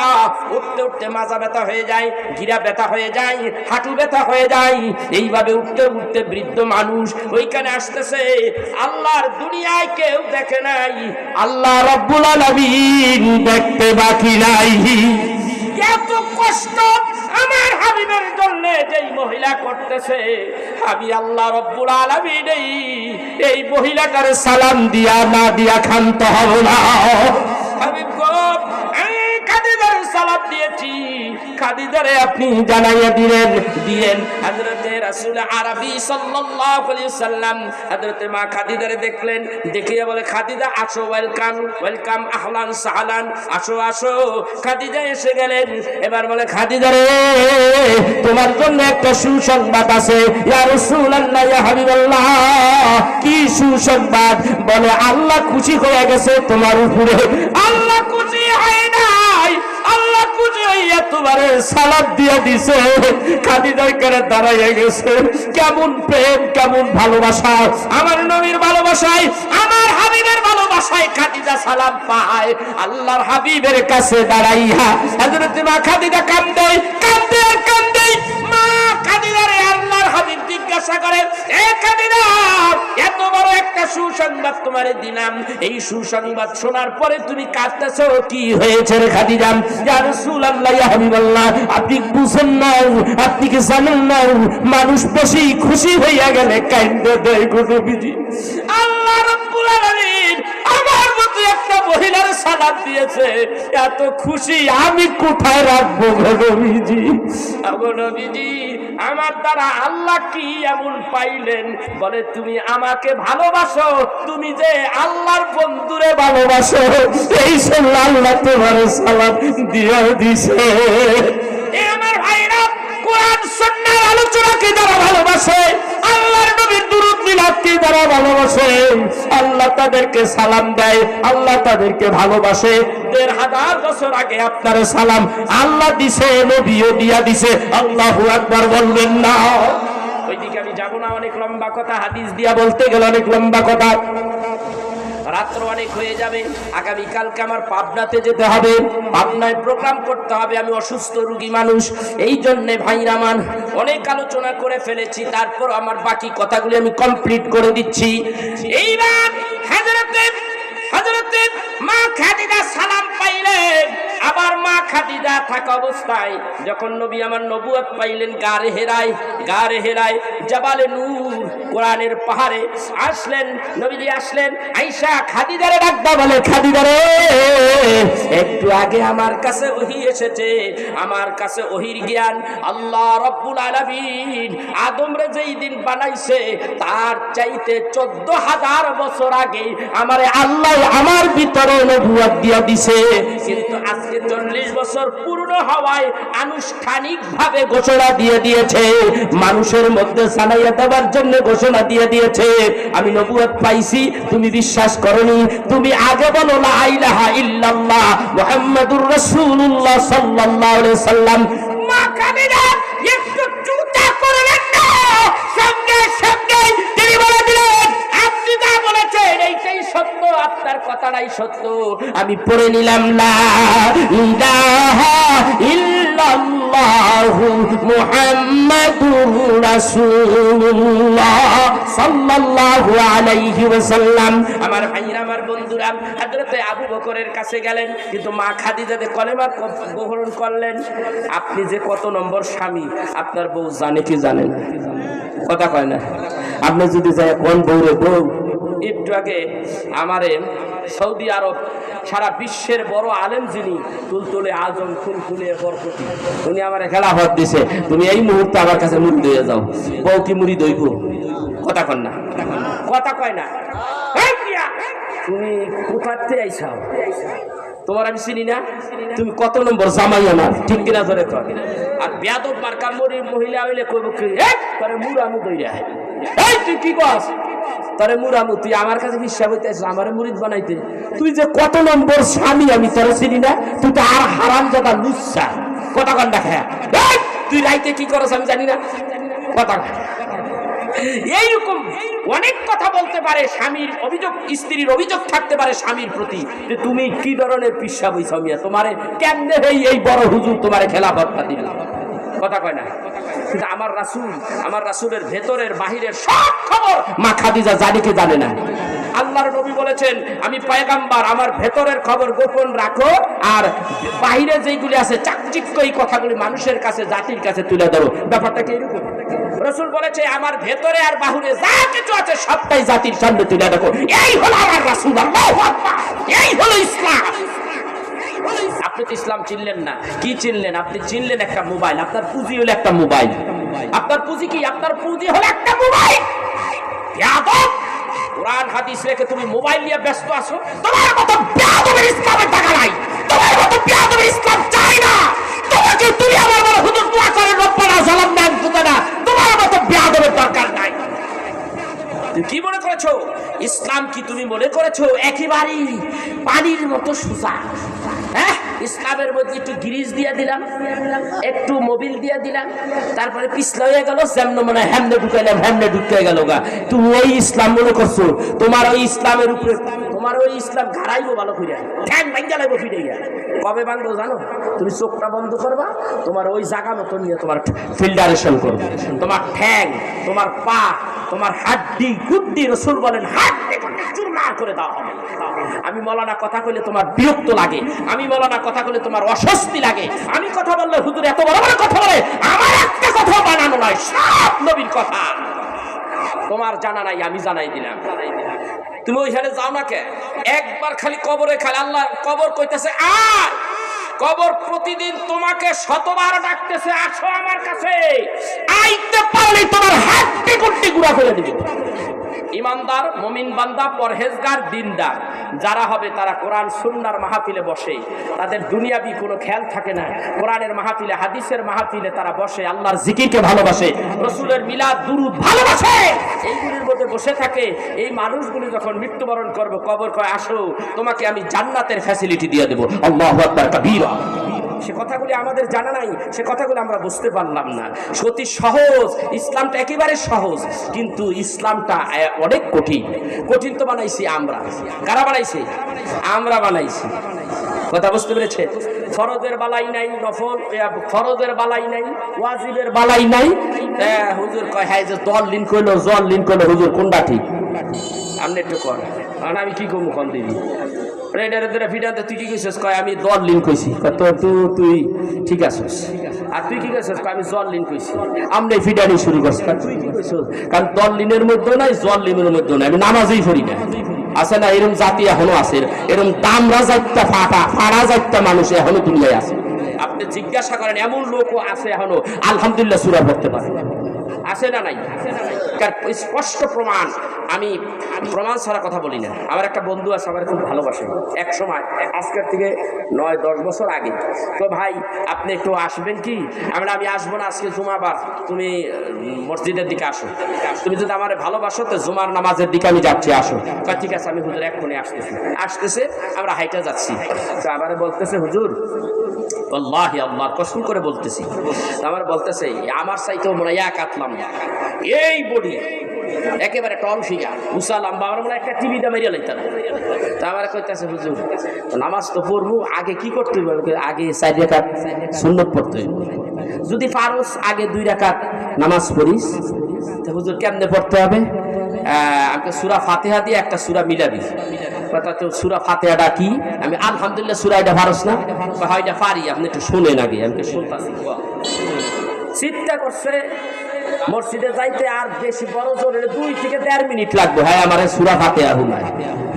উঠতে উঠতে মাজা ব্যথা হয়ে যায়, গিরা ব্যথা হয়ে যায়, হাঁটু ব্যথা হয়ে যায়। এইভাবে উঠতে উঠতে বৃদ্ধ মানুষ ওইখানে আসতেছে। আল্লাহর দুনিয়ায় কেউ দেখে নাই, আল্লাহ রাব্বুল আলামিন দেখতে বাকি নাই। এত কষ্ট আমার হাবিবের জন্য যেই মহিলা করতেছে, আমি আল্লাহ রাব্বুল আলামিন এই মহিলাটার সালাম দিয়া না দিয়া ক্ষান্ত হব না। হাবিব গো, আমি খাদিজার সালাম দিয়েছি, খাদিজারে আপনি জানাইয়া দিলেন। হযরতে রাসূল আরবি সাল্লাল্লাহু আলাইহি সাল্লাম হযরতে মা খাদিজারে দেখলেন, দেখিয়ে বলে, খাদিজা আসো, ওয়েলকাম ওয়েলকাম, আহলান সাহলান, আসো আসো। খাদিজা এসে গেলেন। এবার বলে, খাদিজা রে, তোমার জন্য একটা সুসংবাদ আছে। ইয়া রাসূলুল্লাহ, ইয়া হাবিবাল্লাহ, কি সুসংবাদ? বলে, আল্লাহ খুশি হয়ে গেছে তোমার উপরে। আল্লাহ খুশি হয় নাই, আল্লাহ খুশি হইয়া তোমারে সালাম দিয়ে দিছে। খাদিজার কাছে দাঁড়াইয়া গেছে। কেমন প্রেম, কেমন ভালোবাসা! আমার নবীর ভালোবাসায়, আমার হাবিবের ভালোবাসায় খাদিজা সালাম পায়। আল্লাহর হাবিবের কাছে দাঁড়াইয়া হযরত মা খাদিজা কান্দে কান্দে কান্দে। মা খাদিজারে আল্লাহর হাবিব জিজ্ঞাসা করে, এ খাদিজা, এত বড় একটা সুসংবাদ তোমারে দিলাম, এই সুসংবাদ শোনার পরে তুমি কাঁদতেছো, কি হয়েছে রে খাদিজা? ইয়া রাসূলুল্লাহ, ইয়া হাবিবাল্লাহ, আপনি বুঝেন না, আপনি কি জানেন না, মানুষ বেশি খুশি হইয়া গেলে কান্দে দেয় গো নবীজি। আল্লাহ রাব্বুল আলামিন আমার মতো একটা মহিলার সালাম দিয়েছে, এত খুশি আমি কোথায় রাখবো গো নবীজি? গো নবীজি, আমার দ্বারা আল্লাহ কি এমন পাইলেন? বলে, তুমি আমাকে ভালোবাসো, তুমি যে আল্লাহর বন্ধুরে ভালোবাসো, এই সব আল্লাহ তোমার সালাম দিয়ে দিছে। এ আমার ভাইরা, কোরআন সুন্নাহর আলোচনাকে যারা ভালোবাসে, আল্লাহর নবীর দুরূদ মিলাদকে যারা ভালোবাসে, আল্লাহ তাদেরকে সালাম দেয়, আল্লাহ তাদেরকে ভালোবাসে। ১৫০০ বছর আগে আপনার সালাম আল্লাহ দিছে, নবীও দিয়া দিছে। আল্লাহু আকবার বলবেন না? ওইদিকে আমি যাব না, অনেক লম্বা কথা, হাদিস দিয়া বলতে গেলে অনেক লম্বা কথা, রাত্র অনেক হয়ে যাবে। আগামীকালকে আমার পাবনাতে যেতে হবে, পাবনায় প্রোগ্রাম করতে হবে। আমি অসুস্থ রোগী মানুষ, এই জন্যে ভাইরা মান অনেক আলোচনা করে ফেলেছি, তারপর আমার বাকি কথাগুলি আমি কমপ্লিট করে দিচ্ছি। এইবার হযরতে মা খাদিজা সালাম পাইলেন। আবার মা খাদিজা থাকা অবস্থায় যখন নবী আমার নবুয়ত পাইলেন, গারে হেরায় জাবালে নূর কোরআনের পাহাড়ে আসলেন, নবীজি আসলেন। আয়েশা খাদিজারে ডাকবা, বলে, খাদিজা রে, একটু আগে আমার কাছে ওহী এসেছে, আমার কাছে ওহীর জ্ঞান। আল্লাহ রাব্বুল আলামিন আদমরে যেই দিন বানাইছে তার চাইতে ১৪,০০০ বছর আগে আমারে আল্লাহ আমার ভিতরে নবুয়ত দিয়া দিছে। কিন্তু আজকে ৪০ বছর পূর্ণ হওয়ায় আনুষ্ঠানিকভাবে ঘোষণা দিয়ে দিয়েছে, মানুষের মধ্যে জানাইয়া দেওয়ার জন্য ঘোষণা দিয়ে দিয়েছে, আমি নবুয়ত পাইছি। তুমি বিশ্বাস করনি? তুমি আগে বলো লা ইলাহা ইল্লাল্লাহ মুহাম্মাদুর রাসূলুল্লাহ সাল্লাল্লাহু আলাইহি সাল্লাম। মা খাদিজা একটু চিন্তা করলেন না, সঙ্গে সঙ্গে তিনি বলে দিলেন, আপনি যা বলেছেন এইটাই সত্য, আপনার কথাটাই সত্য। আমি পড়ে নিলাম, লা ইলাহা ইল্লাল্লাহু মুহাম্মাদুর রাসূলুল্লাহ সাল্লাল্লাহু আলাইহি ওয়াসাল্লাম। আমার ভাইরা, আমার বন্ধুরা, হযরতে আবু বকরের কাছে গেলেন, কিন্তু মা খাদিজাতে কলেমা গ্রহণ করলেন। আপনি যে কত নম্বর স্বামী আপনার বউ জানে কি জানে না? কথা কয় না। আপনি যদি যায় কোন বউরে বউ, একটু আগে আমারে সৌদি আরব সারা বিশ্বের বড় আলেম যিনি, তুলতুলে আজম ফুলফুলে বরকতি, উনি আমার খেলাফত দিছে, তুমি এই মুহূর্তে আমার কাছে মুড়ি দিয়ে যাও। বউ কি মুড়ি দইব? কথা কন না, কথা কয় না। তুমি কোথাতে আইসাও? তোমার আমি চিনি না, তুমি কত নম্বর জামাই আমার, ঠিক কিনা ধরে কর। আর বেয়াদব মার্কার মহিলা হইলে কইব কি, তোরে মুরামু দইরা, এই তুই কি কস? তোরে মুরামু, তুই আমার কাছে হিসাব হইতে আসিস আমারে মুরিদ বানাইতে? তুই যে কত নম্বর স্বামী আমি তোরে চিনি না? তুই তো আর হারামজাদা লুচ্চা, কথা কন না খায়া। তুই রাইতে কি করস আমি জানি না, কথা। এইরকম অনেক কথা বলতে পারে স্বামীর অভিযোগ, স্ত্রীর অভিযোগ থাকতে পারে স্বামীর প্রতি, যে তুমি কি ধরনের পিসা বইছ মিয়া, তোমারে কেমনে এই বড় হুজুর তোমারে খেলাফতটা দিল, কথা কয় না। কিন্তু আমার রাসূলের ভেতরের বাহিরের সব খবর মা খাদিজা জানে কি জানে না। আল্লাহর নবী বলেছেন, আমি পয়গাম্বার, আমার ভেতরের খবর গোপন রাখো, আর বাহিরে যেইগুলি আছে চাকচিক্য এই কথাগুলি মানুষের কাছে, জাতির কাছে তুলে ধরো। ব্যাপারটা কি এরকম? রাসূল বলেছে, আমার ভেতরে আর বাহিরে যা কিছু আছে সবটাই জাতির সামনে তুলে দেখো। এই হলো আমার রাসূল, আল্লাহু আকবার, এই হলো ইসলাম। আপনি তো ইসলাম চিনলেন না, কি চিনলেন? আপনি চিনলেন একটা মোবাইল, আপনার পুঁজি হলো একটা মোবাইল। আপনার পুঁজি কি? আপনার পুঁজি হলো একটা মোবাইল। বেয়াদব, কোরআন হাদিস রেখে তুমি মোবাইল নিয়ে ব্যস্ত আছো। তোমার মতো বেয়াদবের ইসলামের টাকা নাই, তোমার মতো বেয়াদবের ইসলাম চাই না। তোমাকে তুমি আমার বড় হুজুর দোয়া করে রব্বানা জালামনা আনফুসানা, তোমার মতো বেয়াদবের দরকার নাই। তুমি কি মনে করেছো ইসলাম? কি তুমি মনে করেছো একেবারেই পানির মতো সোজা? হ্যাঁ, ইসলামের মধ্যে একটু গ্রিজ দিয়ে দিলাম, একটু মোবিল দিয়ে দিলাম, তারপরে পিছলা হয়ে গেল, যেমন মনে হেমনে ঢুকাইলাম হেমনে ঢুকে গেল গা। তুমি ওই ইসলাম মনে করছো? তোমার ওই ইসলামের উপরে, তোমার ওই ইসলাম ঘাড়াইবো ভালো করে, ঠ্যাং ভাঙ্গা লাগবো ফিরে গিয়া। কবে ভাঙবো জানো? তুমি চোখটা বন্ধ করবা, তোমার ওই জায়গা মতো নিয়ে তোমার ফিল্টারেশন করবে। তোমার ঠ্যাং, তোমার পা, তোমার হাড্ডি গুড্ডি, রাসূল বলেন হাড্ডি গুড্ডি চুরমার করে দাও হবে। আমি মৌলানা কথা কইলে তোমার বিরক্ত লাগে, আমি মৌলানা কথা কইলে তোমার অস্বস্তি লাগে, আমি কথা বললে হুজুর এত বড় বড় কথা বলে, আমার একটা কথা বানানো নয়, সব নবীর কথা। তোমার জানা নাই, আমি জানাই দিলাম। তুমি ওইখানে যাও না কে? একবার খালি কবরে, খালি আল্লাহ কবর কইতেছে আয়। কবর প্রতিদিন তোমাকে শতবার ডাকতেছে, আসো আমার কাছে। আইতে পারলে তোমার হাড্ডি গুড্ডি গুড়া করে দিবে। ইমানদার, মুমিন বান্দা, পরহেজগার, দিনদার যারা হবে তারা কোরআন সুন্নাহর মাহফিলে বসে, তাদের দুনিয়াবি কোনো খেয়াল থাকে না। কোরআনের মাহফিলে, হাদিসের মাহফিলে তারা বসে, আল্লাহর জিকিরকে ভালোবাসে, রাসূলের মিলাদ দুরূদ ভালোবাসে, এইগুলির মধ্যে বসে থাকে। এই মানুষগুলি যখন মৃত্যুবরণ করবে, কবর কয় আসো, তোমাকে আমি জান্নাতের ফ্যাসিলিটি দিয়ে দেবো। আল্লাহু আকবার কাবীরা। সে কথাগুলি আমাদের জানা নাই, সে কথাগুলি আমরা বুঝতে পারলাম না। সত্যি সহজ, ইসলামটা একেবারে সহজ, কিন্তু ইসলামটা অনেক কঠিন। কঠিন তো বানাইছি আমরা। কারা বানাইছে? আমরা বানাইছি। কথা বুঝতে পেরেছে? ফরজের বালাই নাই, নফল ফরজের বালাই নাই, ওয়াজিবের বালাই নাই। হুজুর কয় হ্যাঁ যে দল লিন কইলো, জল লিন কইলো, হুজুর কোনটা ঠিক? আপনি একটু কর, কারণ আমি কি করবো কম দিবি তুই কি কইছিস? কয় আমি দল লিন কইছি। তুই ঠিক আছিস। আর তুই কি কইছিস? আমি জল লিন কইছি। আমরা ফিডানি শুরু করছি। তুই কি কইছিস? কারণ দল লিনের মধ্যে নাই, জল লিনের মধ্যে নাই, আমি নামাজই পড়ি না। আছে না এরকম জাতি এখনো আছে, এরকম দামরা যাইতা ফাড়া যাইতা মানুষ এখনো দুনিয়ায় আছে। আপনি জিজ্ঞাসা করেন, এমন লোকও আছে এখনো আলহামদুলিল্লাহ সূরা পড়তে পারে। আছে না নাই? স্পষ্ট প্রমাণ। আমি প্রমাণ ছাড়া কথা বলি না। আমার একটা বন্ধু আছে, আমার খুব ভালোবাসে। এক সময়, আজকের থেকে 9-10 বছর আগে, তো ভাই আপনি একটু আসবেন কি? আমি আসবো না, আজকে জুমাবার, তুমি মসজিদের দিকে আসো। তুমি যদি আমার ভালোবাসো তো জুমার নামাজের দিকে আমি যাচ্ছি, আসো। ঠিক আছে, আমি হুজুর এক্ষুনি আসতেছে। আমরা হাইটা যাচ্ছি। তো আমার বলতেছে, হুজুর আল্লাহি আল্লাহর কসম করে বলতেছি, আমার বলতেছে আমার চাইতেও মনে হয় এক আতলাম না, এই বডি একেবারে টল ফিগার, উষা লম্বা, আমার মনে একটা টিভিটা মেরিয়া লাইতাম। তা আমার কইতেছে, হুজুর নামাজ তো পড়বো, আগে কি করতে হবে? আগে 4 রাকাত সুন্নত পড়তে হবে। যদি পারোস আগে 2 রাকাত নামাজ পড়িস। তো হুজুর কেমনে পড়তে হবে? আমাকে সূরা ফাতিহা দিয়ে একটা সূরা মিলাবি। কথা তো সূরা ফাতিহাটা কি? আমি আলহামদুলিল্লাহ সূরা এটা পারোস না? হয়টা পারি, আপনি একটু শুনেন আগে। আমাকে শুনতাছি। চিন্তা করছে মসজিদে যাইতে আর বেশি বড় জোরে 2 থেকে 1.5 মিনিট লাগবে। হ্যাঁ আমার সূরা ফাতিহা হুনায়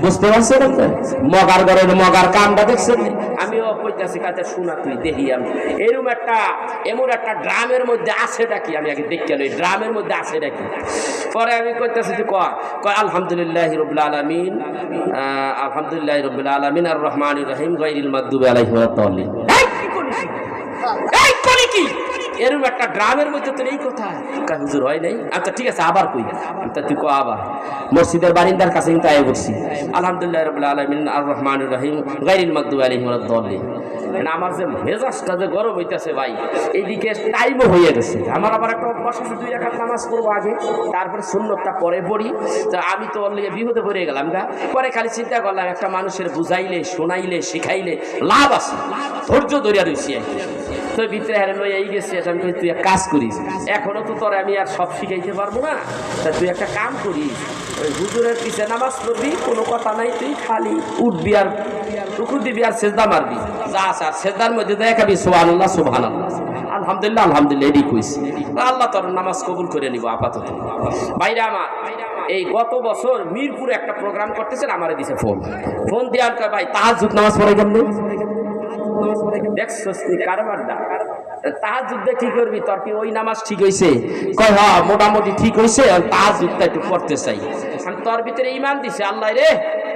বুঝতে পারছেন আপনি? মগার ঘরের মগার কামটা দেখছেন? আমিও কইতাছি কাছে শোনা তুই দেখি আমি এরকম একটা এমন একটা ড্রামের মধ্যে আছেটা কি আমি আগে দেখতে লই ড্রামের মধ্যে আছেটা কি। পরে আমি কইতাছি তুই কয় আলহামদুলিল্লাহি রাব্বিল আলামিন আলহামদুলিল্লাহি রাব্বিল আলামিন আর রহমানির রহিম গায়রিল মাগদুবি আলাইহিম ওয়াদ দাল্লিন। এই কলি কি এরকম একটা ড্রামের মধ্যে তো এই কথা হুজুর হয় নাই। আচ্ছা ঠিক আছে আবার কই তুই কো আবার। মসজিদের বারিন্দার কাছে কিন্তু আয় বলছি আলহামদুলিল্লাহি রাব্বিল আলামিন আর রহমানির রহিম গায়রিল মাগদুবি আলাইহিম ওয়াদ দাল্লিন। আমার যে মেজাজটা যে গরম হইতেছে ভাই, এইদিকে টাইমও হয়ে গেছে। আমার আবার একটা অভ্যাস আছে 2 রাকাত নামাজ পড়বো আগে, তারপরে সুন্নতটা পরে পড়ি। তো আমি তো অল্লিগে বিপদে পড়ে গেলাম গা। পরে খালি চিন্তা করলাম একটা মানুষের বুঝাইলে শোনাইলে শিখাইলে লাভ আছে, ধৈর্য ধরিয়া রয়েছি আর কি। তো ভিতরে হারে লই এই গেছি, আমি কই তুই এক কাজ করিস, এখনো তো তোর আমি আর সব শিখাইতে পারবো না, তা তুই একটা কাম করিস, ওই হুজুরের পিছে নামাজ পড়বি, কোনো কথা নাই, তুই খালি উঠবি আর রুকু দিবি আর সেজদা মারবি, যা আছে আর সেজদার মধ্যে দেখাবি সুবহানাল্লাহ সুবহানাল্লাহ আলহামদুলিল্লাহ আলহামদুলিল্লাহ, এডি কইছি। আল্লাহ তোর নামাজ কবুল করে নিব আপাতত। বাইরে আমার এই গত বছর মিরপুরে একটা প্রোগ্রাম করতেছেন, আমারে দিছে ফোন দিয়ে আর ভাই তাহাজ্জুদ নামাজ পড়ে কেমনে দেখছস তুই কারবারটা, তাহাজ্জুদ কি করবি, তোর কি ওই নামাজ ঠিক হইছে? কয় হ্যাঁ মোটামুটি ঠিক হইছে, তাহাজ্জুদটা একটু পড়তে চাই। আমি তোর ভিতরে ঈমান দিছে আল্লাহ রে,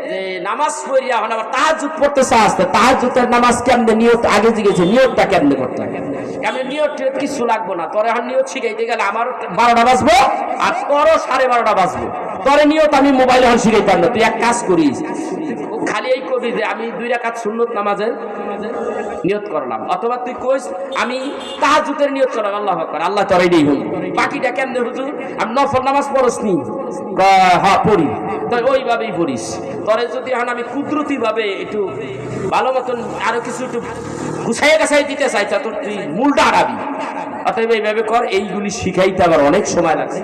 যে নামাজ পড়িয়া এখন আবার তাহাজ্জুদ পড়তে চাস, তাহাজ্জুদের নামাজ কেমনে নিয়ত আগে জিগেছে, নিয়তটা কেমনে করতে হয়? আমি নিয়ত টিয়ত কিছু লাগবো না, তোর এখন নিয়ত শিখাইতে গেলে আমার 12টা বাজবো আর তোরও 12:30 বাজবো। তোর নিয়ত আমি মোবাইলে এখন শিখাইতাম না, তুই এক কাজ করিস, খালি এই কবি যে আমি 2 রাকাত সুন্নত নামাজের নিয়ত করলাম, অথবা তুই কইস আমি তাহাজ্জুদের নিয়ত করলাম, আল্লাহু আকবার, আল্লাহ তোর এইটাই হল। বাকিটা কেমনে হুজুর আমি নফল নামাজ পড়সনি? হ্যাঁ পড়ি, তাই ওইভাবেই পড়িস। তোরে যদি এখন আমি কুদরতি ভাবে একটু ভালো মতন আরো কিছু একটু গুছাইয়ে গাছাই দিতে চাই, তা তোর তুই মূলটা হারাবি। অতএব এইভাবে কর। এইগুলি শিখাইতে আবার অনেক সময় লাগছে।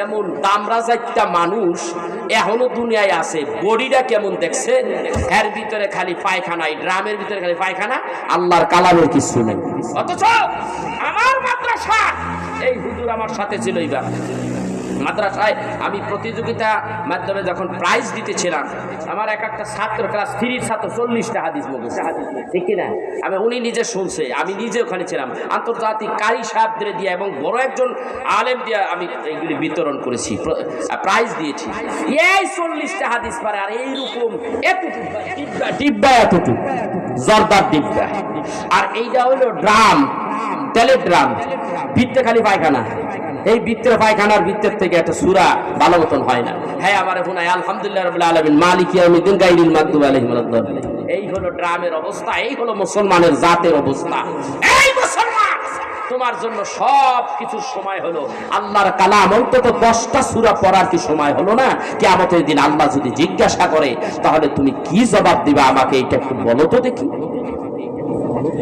এমন দামরা যাইতা মানুষ এখনো দুনিয়ায় আছে, বডিটা কেমন দেখছে, এর ভিতরে খালি পায়খানা, ড্রামের ভিতরে খালি পায়খানা, আল্লাহর কালামের কিছু নেই। অথচ আমার মাদ্রাসা এই হুজুর আমার সাথে ছিল, এইবার মাদ্রাসায় আমি প্রতিযোগিতা মাধ্যমে যখন প্রাইজ দিতেছিলাম, আমার একটা ছাত্র ক্লাস 3 ছাত্র 40টা হাদিস মুখস্থ, ঠিক কিনা? উনি নিজে শুনছে, আমি নিজে ওখানে ছিলাম, আন্তর্জাতিক কারি সাহেবদের দিয়ে এবং বড় একজন আলেম দিয়ে আমি এইগুলি বিতরণ করেছি, প্রাইজ দিয়েছি। এই 40টা হাদিস পারে, আর এইরকম ডিব্বা এতটুকু জর্দার ডিব্বা, আর এইটা হলো ড্রাম, তেলের ড্রাম, ভিতরে খালি পায়খানা। এই ভিতরে পায়খানার ভিতর থেকে একটা সূরা ভালো মতন হয় না। হ্যাঁ আমার হুনায় আলহামদুলিল্লাহ রাব্বিল আলামিন মালিক ইয়াউমিদ্দিন গায়রিল মাগদুবি আলাইহিম ওয়াদ দাল্লিন। এই হলো ড্রামের অবস্থা, এই হলো মুসলমানের জাতের অবস্থা। এই মুসলমান, তোমার জন্য সব কিছুর সময় হলো, আল্লাহর কালাম অন্তত 10টা সূরা পড়ার কি সময় হলো না? কিয়ামতের দিন আল্লাহ যদি জিজ্ঞাসা করে, তাহলে তুমি কি জবাব দিবে? আমাকে এটা একটু বলো তো দেখি,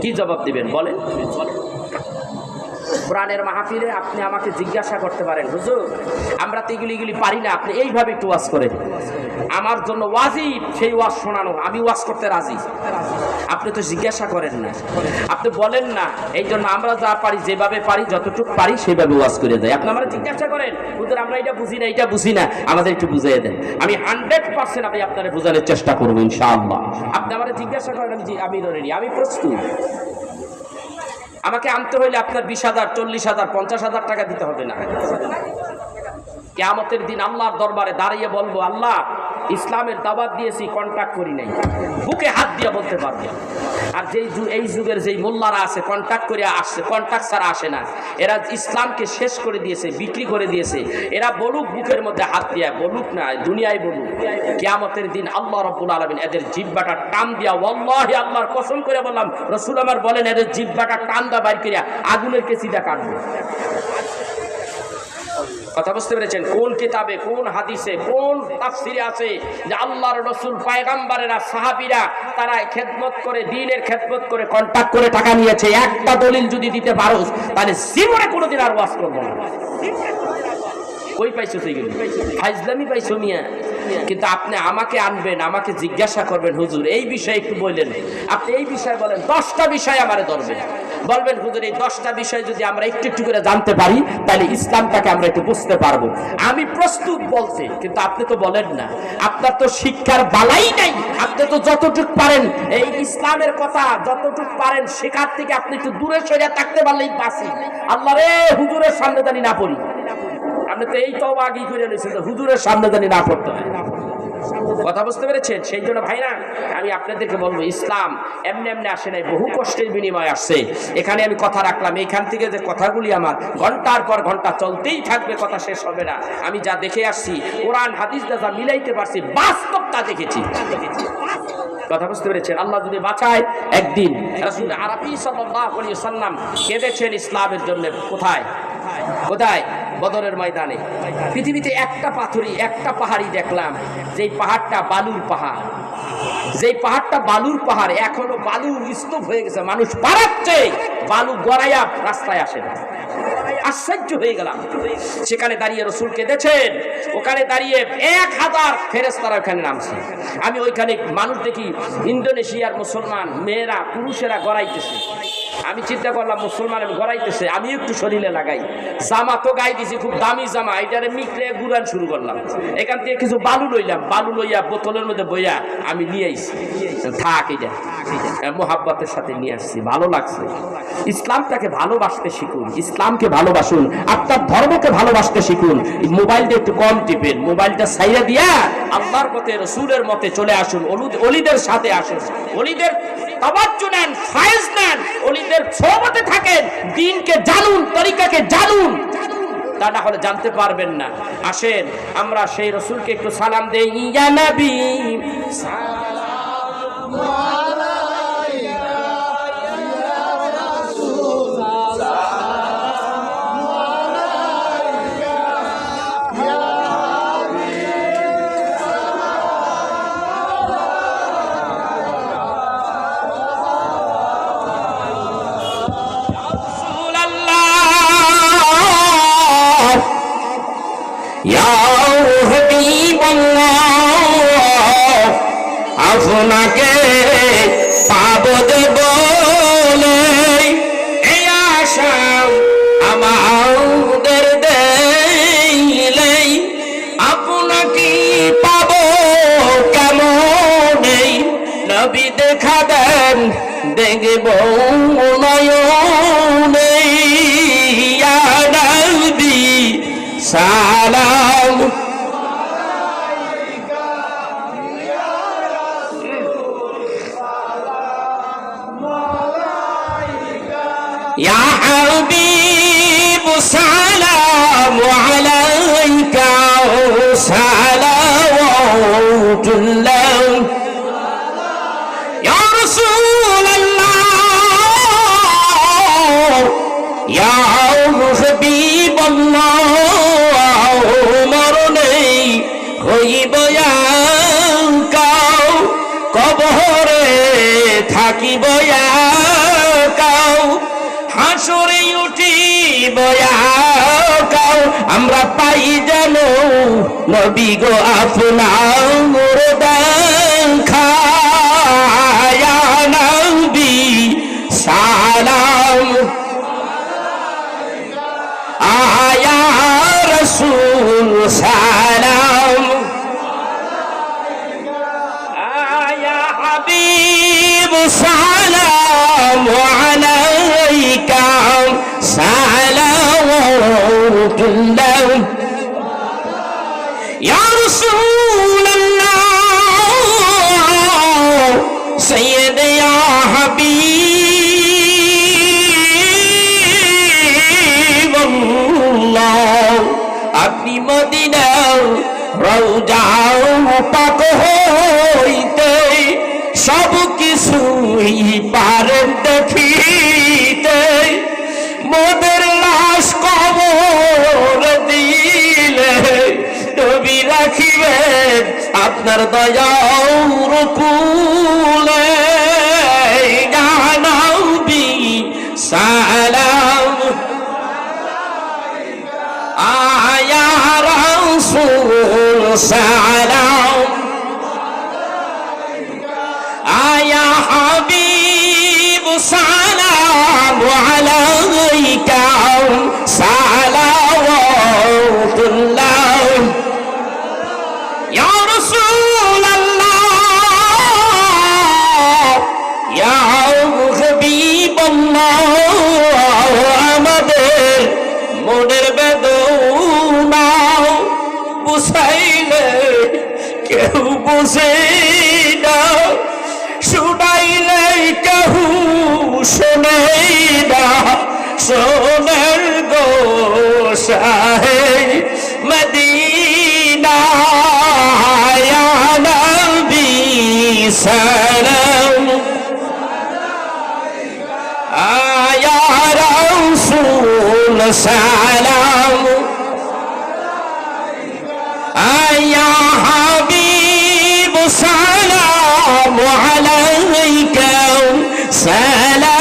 কি জবাব দিবেন বলেন? কোরআনের মাহফিলে আপনি আমাকে জিজ্ঞাসা করতে পারেন, হুজুর আমরা তো এগুলি পারি না, আপনি এইভাবে একটু ওয়াজ করেন। আমার জন্য ওয়াজিব সেই ওয়াজ শোনানো, আমি ওয়াজ করতে রাজি। আপনি তো জিজ্ঞাসা করেন না, আপনি বলেন না, এই জন্য আমরা যা পারি, যেভাবে পারি, যতটুকু পারি সেভাবে ওয়াজ করে যাই। আপনি আমরা জিজ্ঞাসা করেন, হুজুর আমরা এটা বুঝি না, এটা বুঝি না, আমাদের একটু বুঝিয়ে দেন। আমি 100% আমি আপনাদের বোঝানোর চেষ্টা করবো ইনশাআল্লাহ। আপনি আমরা জিজ্ঞাসা করেন, আমি রেডি, আমি প্রস্তুত। আমাকে আনতে হইলে আপনার 20,000, 40,000, 50,000 টাকা দিতে হবে না। কিয়ামতের দিন আল্লাহর দরবারে দাঁড়িয়ে বলবো, আল্লাহ ইসলামের দাওয়াত দিয়েছি, কন্ট্যাক্ট করি নাই, বুকে হাত দিয়ে বলতে পারবে। আর এই যুগের যেই মোল্লারা আছে, কন্ট্যাক্ট করে আসছে, কন্ট্যাক্ট ছাড়া আসে না। এরা ইসলামকে শেষ করে দিয়েছে, বিক্রি করে দিয়েছে। এরা বলুক বুকের মধ্যে হাত দিয়া, বলুক না দুনিয়ায় বলুক। কিয়ামতের দিন আল্লাহ রাব্বুল আলামিন এদের জিহ্বাটা টান দিয়া, ওয়াল্লাহি আল্লাহর কসম করে বললাম, রাসূল আমার বলেন, এদের জিহ্বাটা টান দা বাইর করিয়া আগুনের কেচিটা কাটবে। কথা বুঝতে পেরেছেন? কোন কিতাবে, কোন হাদিসে, কোন তাফসিরে আছে যে আল্লাহর রাসূল, পয়গম্বরেরা, সাহাবীরা তারা খেদমত করে, দ্বীনের খেদমত করে, কন্টাক্ট করে টাকা নিয়েছে? একটা দলিল যদি দিতে পারো, তাহলে জীবনে কোনোদিন আর ওয়াজ করব না। কই পাইছো সেইগুলো? ফাইজলামি পাইছো মিয়া। কিন্তু আপনি আমাকে আনবেন, আমাকে জিজ্ঞাসা করবেন, হুজুর এই বিষয়ে একটু বললেন, আপনি এই বিষয়ে বলেন, 10টা বিষয় আমারে ধরবেন। বলবেন হুজুর এই 10টা বিষয় যদি আমরা একটু একটু করে জানতে পারি তাহলে ইসলামটাকে আমরা একটু বুঝতে পারবো। আমি প্রস্তুত বলতে, কিন্তু আপনি তো বলেন না, আপনার তো শিক্ষার বালাই নাই। আপনি তো যতটুকু পারেন এই ইসলামের কথা যতটুকু পারেন শেখার থেকে আপনি একটু দূরে সরে থাকতে পারলেই বাঁচি। আল্লাহ রে, হুজুরের সামনে জানি না পড়ি। আপনি তো এই তওবা আগেই করে নিয়েছেন, হুজুরের সামনে জানি না পড়তে হয়। কথা বুঝতে পেরেছেন? সেই জন্য ভাইরা আমি আপনাদেরকে বলবো, ইসলাম এমনি এমনি আসে নাই, বহু কষ্টের বিনিময় আসছে। এখানে আমি কথা রাখলাম, এখান থেকে যে কথাগুলি আমার ঘন্টার পর ঘন্টা চলতেই থাকবে, কথা শেষ হবে না। আমি যা দেখে আসছি, কোরআন হাদিস যা মিলাইতে পারছি, বাস্তব তা দেখেছি। কথা বুঝতে পেরেছেন? আল্লাহ যদি বাঁচায়, একদিন রাসূল আরবি সাল্লাল্লাহু আলাইহি ওয়াসাল্লাম কেঁদেছেন ইসলামের জন্য। কোথায় কোথায়? বদরের ময়দানে। পৃথিবীতে একটা পাথরই, একটা পাহাড়ই দেখলাম, যেই পাহাড়টা বালুর পাহাড়, যেই পাহাড়টা বালুর পাহাড় এখনো বালুর স্তূপ হয়ে গেছে, মানুষ পারাচ্ছে, বালু গড়াইয়া রাস্তায় আসে না। আশ্চর্য হয়ে গেলাম। সেখানে দাঁড়িয়ে রাসূল কেঁদেছেন, ওখানে দাঁড়িয়ে 1000 ফেরেশতারা ওখানে নামছে। আমি ওইখানে মানুষ দেখি, ইন্দোনেশিয়ার মুসলমান মেয়েরা পুরুষেরা গড়াইতেছে। আমি চিন্তা করলাম, মুসলমান গড়াইতেছে, আমি একটু শরীরে লাগাই। জামা তো গাই দিছি, খুব দামি জামা, এটারে মিকলে গুড়ান শুরু করলাম। এখান থেকে কিছু বালু লইলাম, বালু লইয়া বোতলের মধ্যে বইয়া আমি নিয়ে আইছি। থাক, এটা মোহাব্বতের সাথে নিয়ে আসছি, ভালো লাগছে। ইসলামটাকে ভালোবাসতে শিখুন, ইসলামকে ভালোবাসুন, আপনার ধর্মকে ভালোবাসতে শিখুন। মোবাইলটা একটু কম টিপেন, মোবাইলটা ছাইড়া দিয়া আল্লাহর পথে, রাসূলের মতে চলে আসুন। ওলিদের সাথে আসুন, ওলিদের তাওয়াজ্জু নেন, ফায়েজ নেন, ওলিদের সোহবতে থাকেন, দ্বীনকে জানুন, তরিকাকে জানুন, তা না হলে জানতে পারবেন না। আসেন আমরা সেই রাসূলকে একটু সালাম দেই। ইয়া নবী সালাম আলাইকা, ইয়া রাসূল সালাম আলাইকা, ইয়া হাবিব সালাম আলাইকা, ইয়া আপনাকে পাবো বলে এই আশা আমাদের দেইলেই, আপনাকে পাবো কেমন? নবী দেখা দেন, দেখব নয়নে, ইয়া নবী সালাম يا حبيب سلام عليك صلوات الله يا رسول الله يا حبيب الله মরণে হইব একা, কবরে থাকিব একা, হাসরে উঠিব একা, আমরা পাই যেন নবী গো আপনার দেখা, ইয়া নবী সালাম আয়া রাসূল সালাম আয়া হাবিব সালাম আলাইকা সালাওয়াতুল্লাহ ইয়া রাসূলুল্লাহ সাইয়্যিদ ইয়া হাবিবাল্লাহ, আপনি মদিনার রওজা পাক হইতে সব কিছুই পারেন দেখিতে, মোদের লাশ কবর দিলে নবী রাখিবেন আপনার দয়ার কুলে, ইয়া নবী সালাম আয়া রাসূল সালাম আয়া হাবিব সালাম বুঝে না, শুনাইলে কেহু শোনে না, শোনের গো শাহে মদিনা ইয়া নবী সালাম ইয়া রাসূল সালাম ইয়া হাবিব সালাম আলাইকা সালাওয়াতুল্লাহ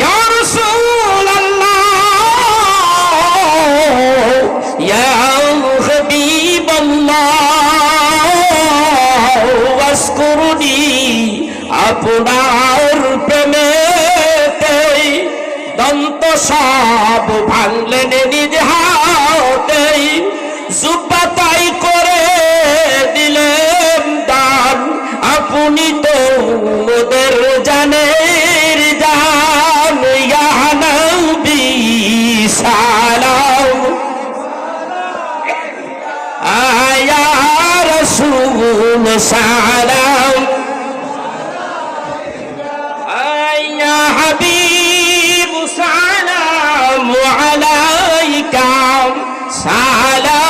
ইয়া রাসূলাল্লাহ ইয়া হাবিবাল্লাহ ওয়াসকুরনি আপনার প্রেমেতে দন্ত সব ভাঙলেন নিজ হাতে, জুব্বা তাই করে দিলেন দান, আপনি তো মোদের জানের জান ইয়া নবী সালাম ইয়া রাসূল সালাম ইয়া হাবিব সালাম আলাইকা সালাওয়াতুল্লাহ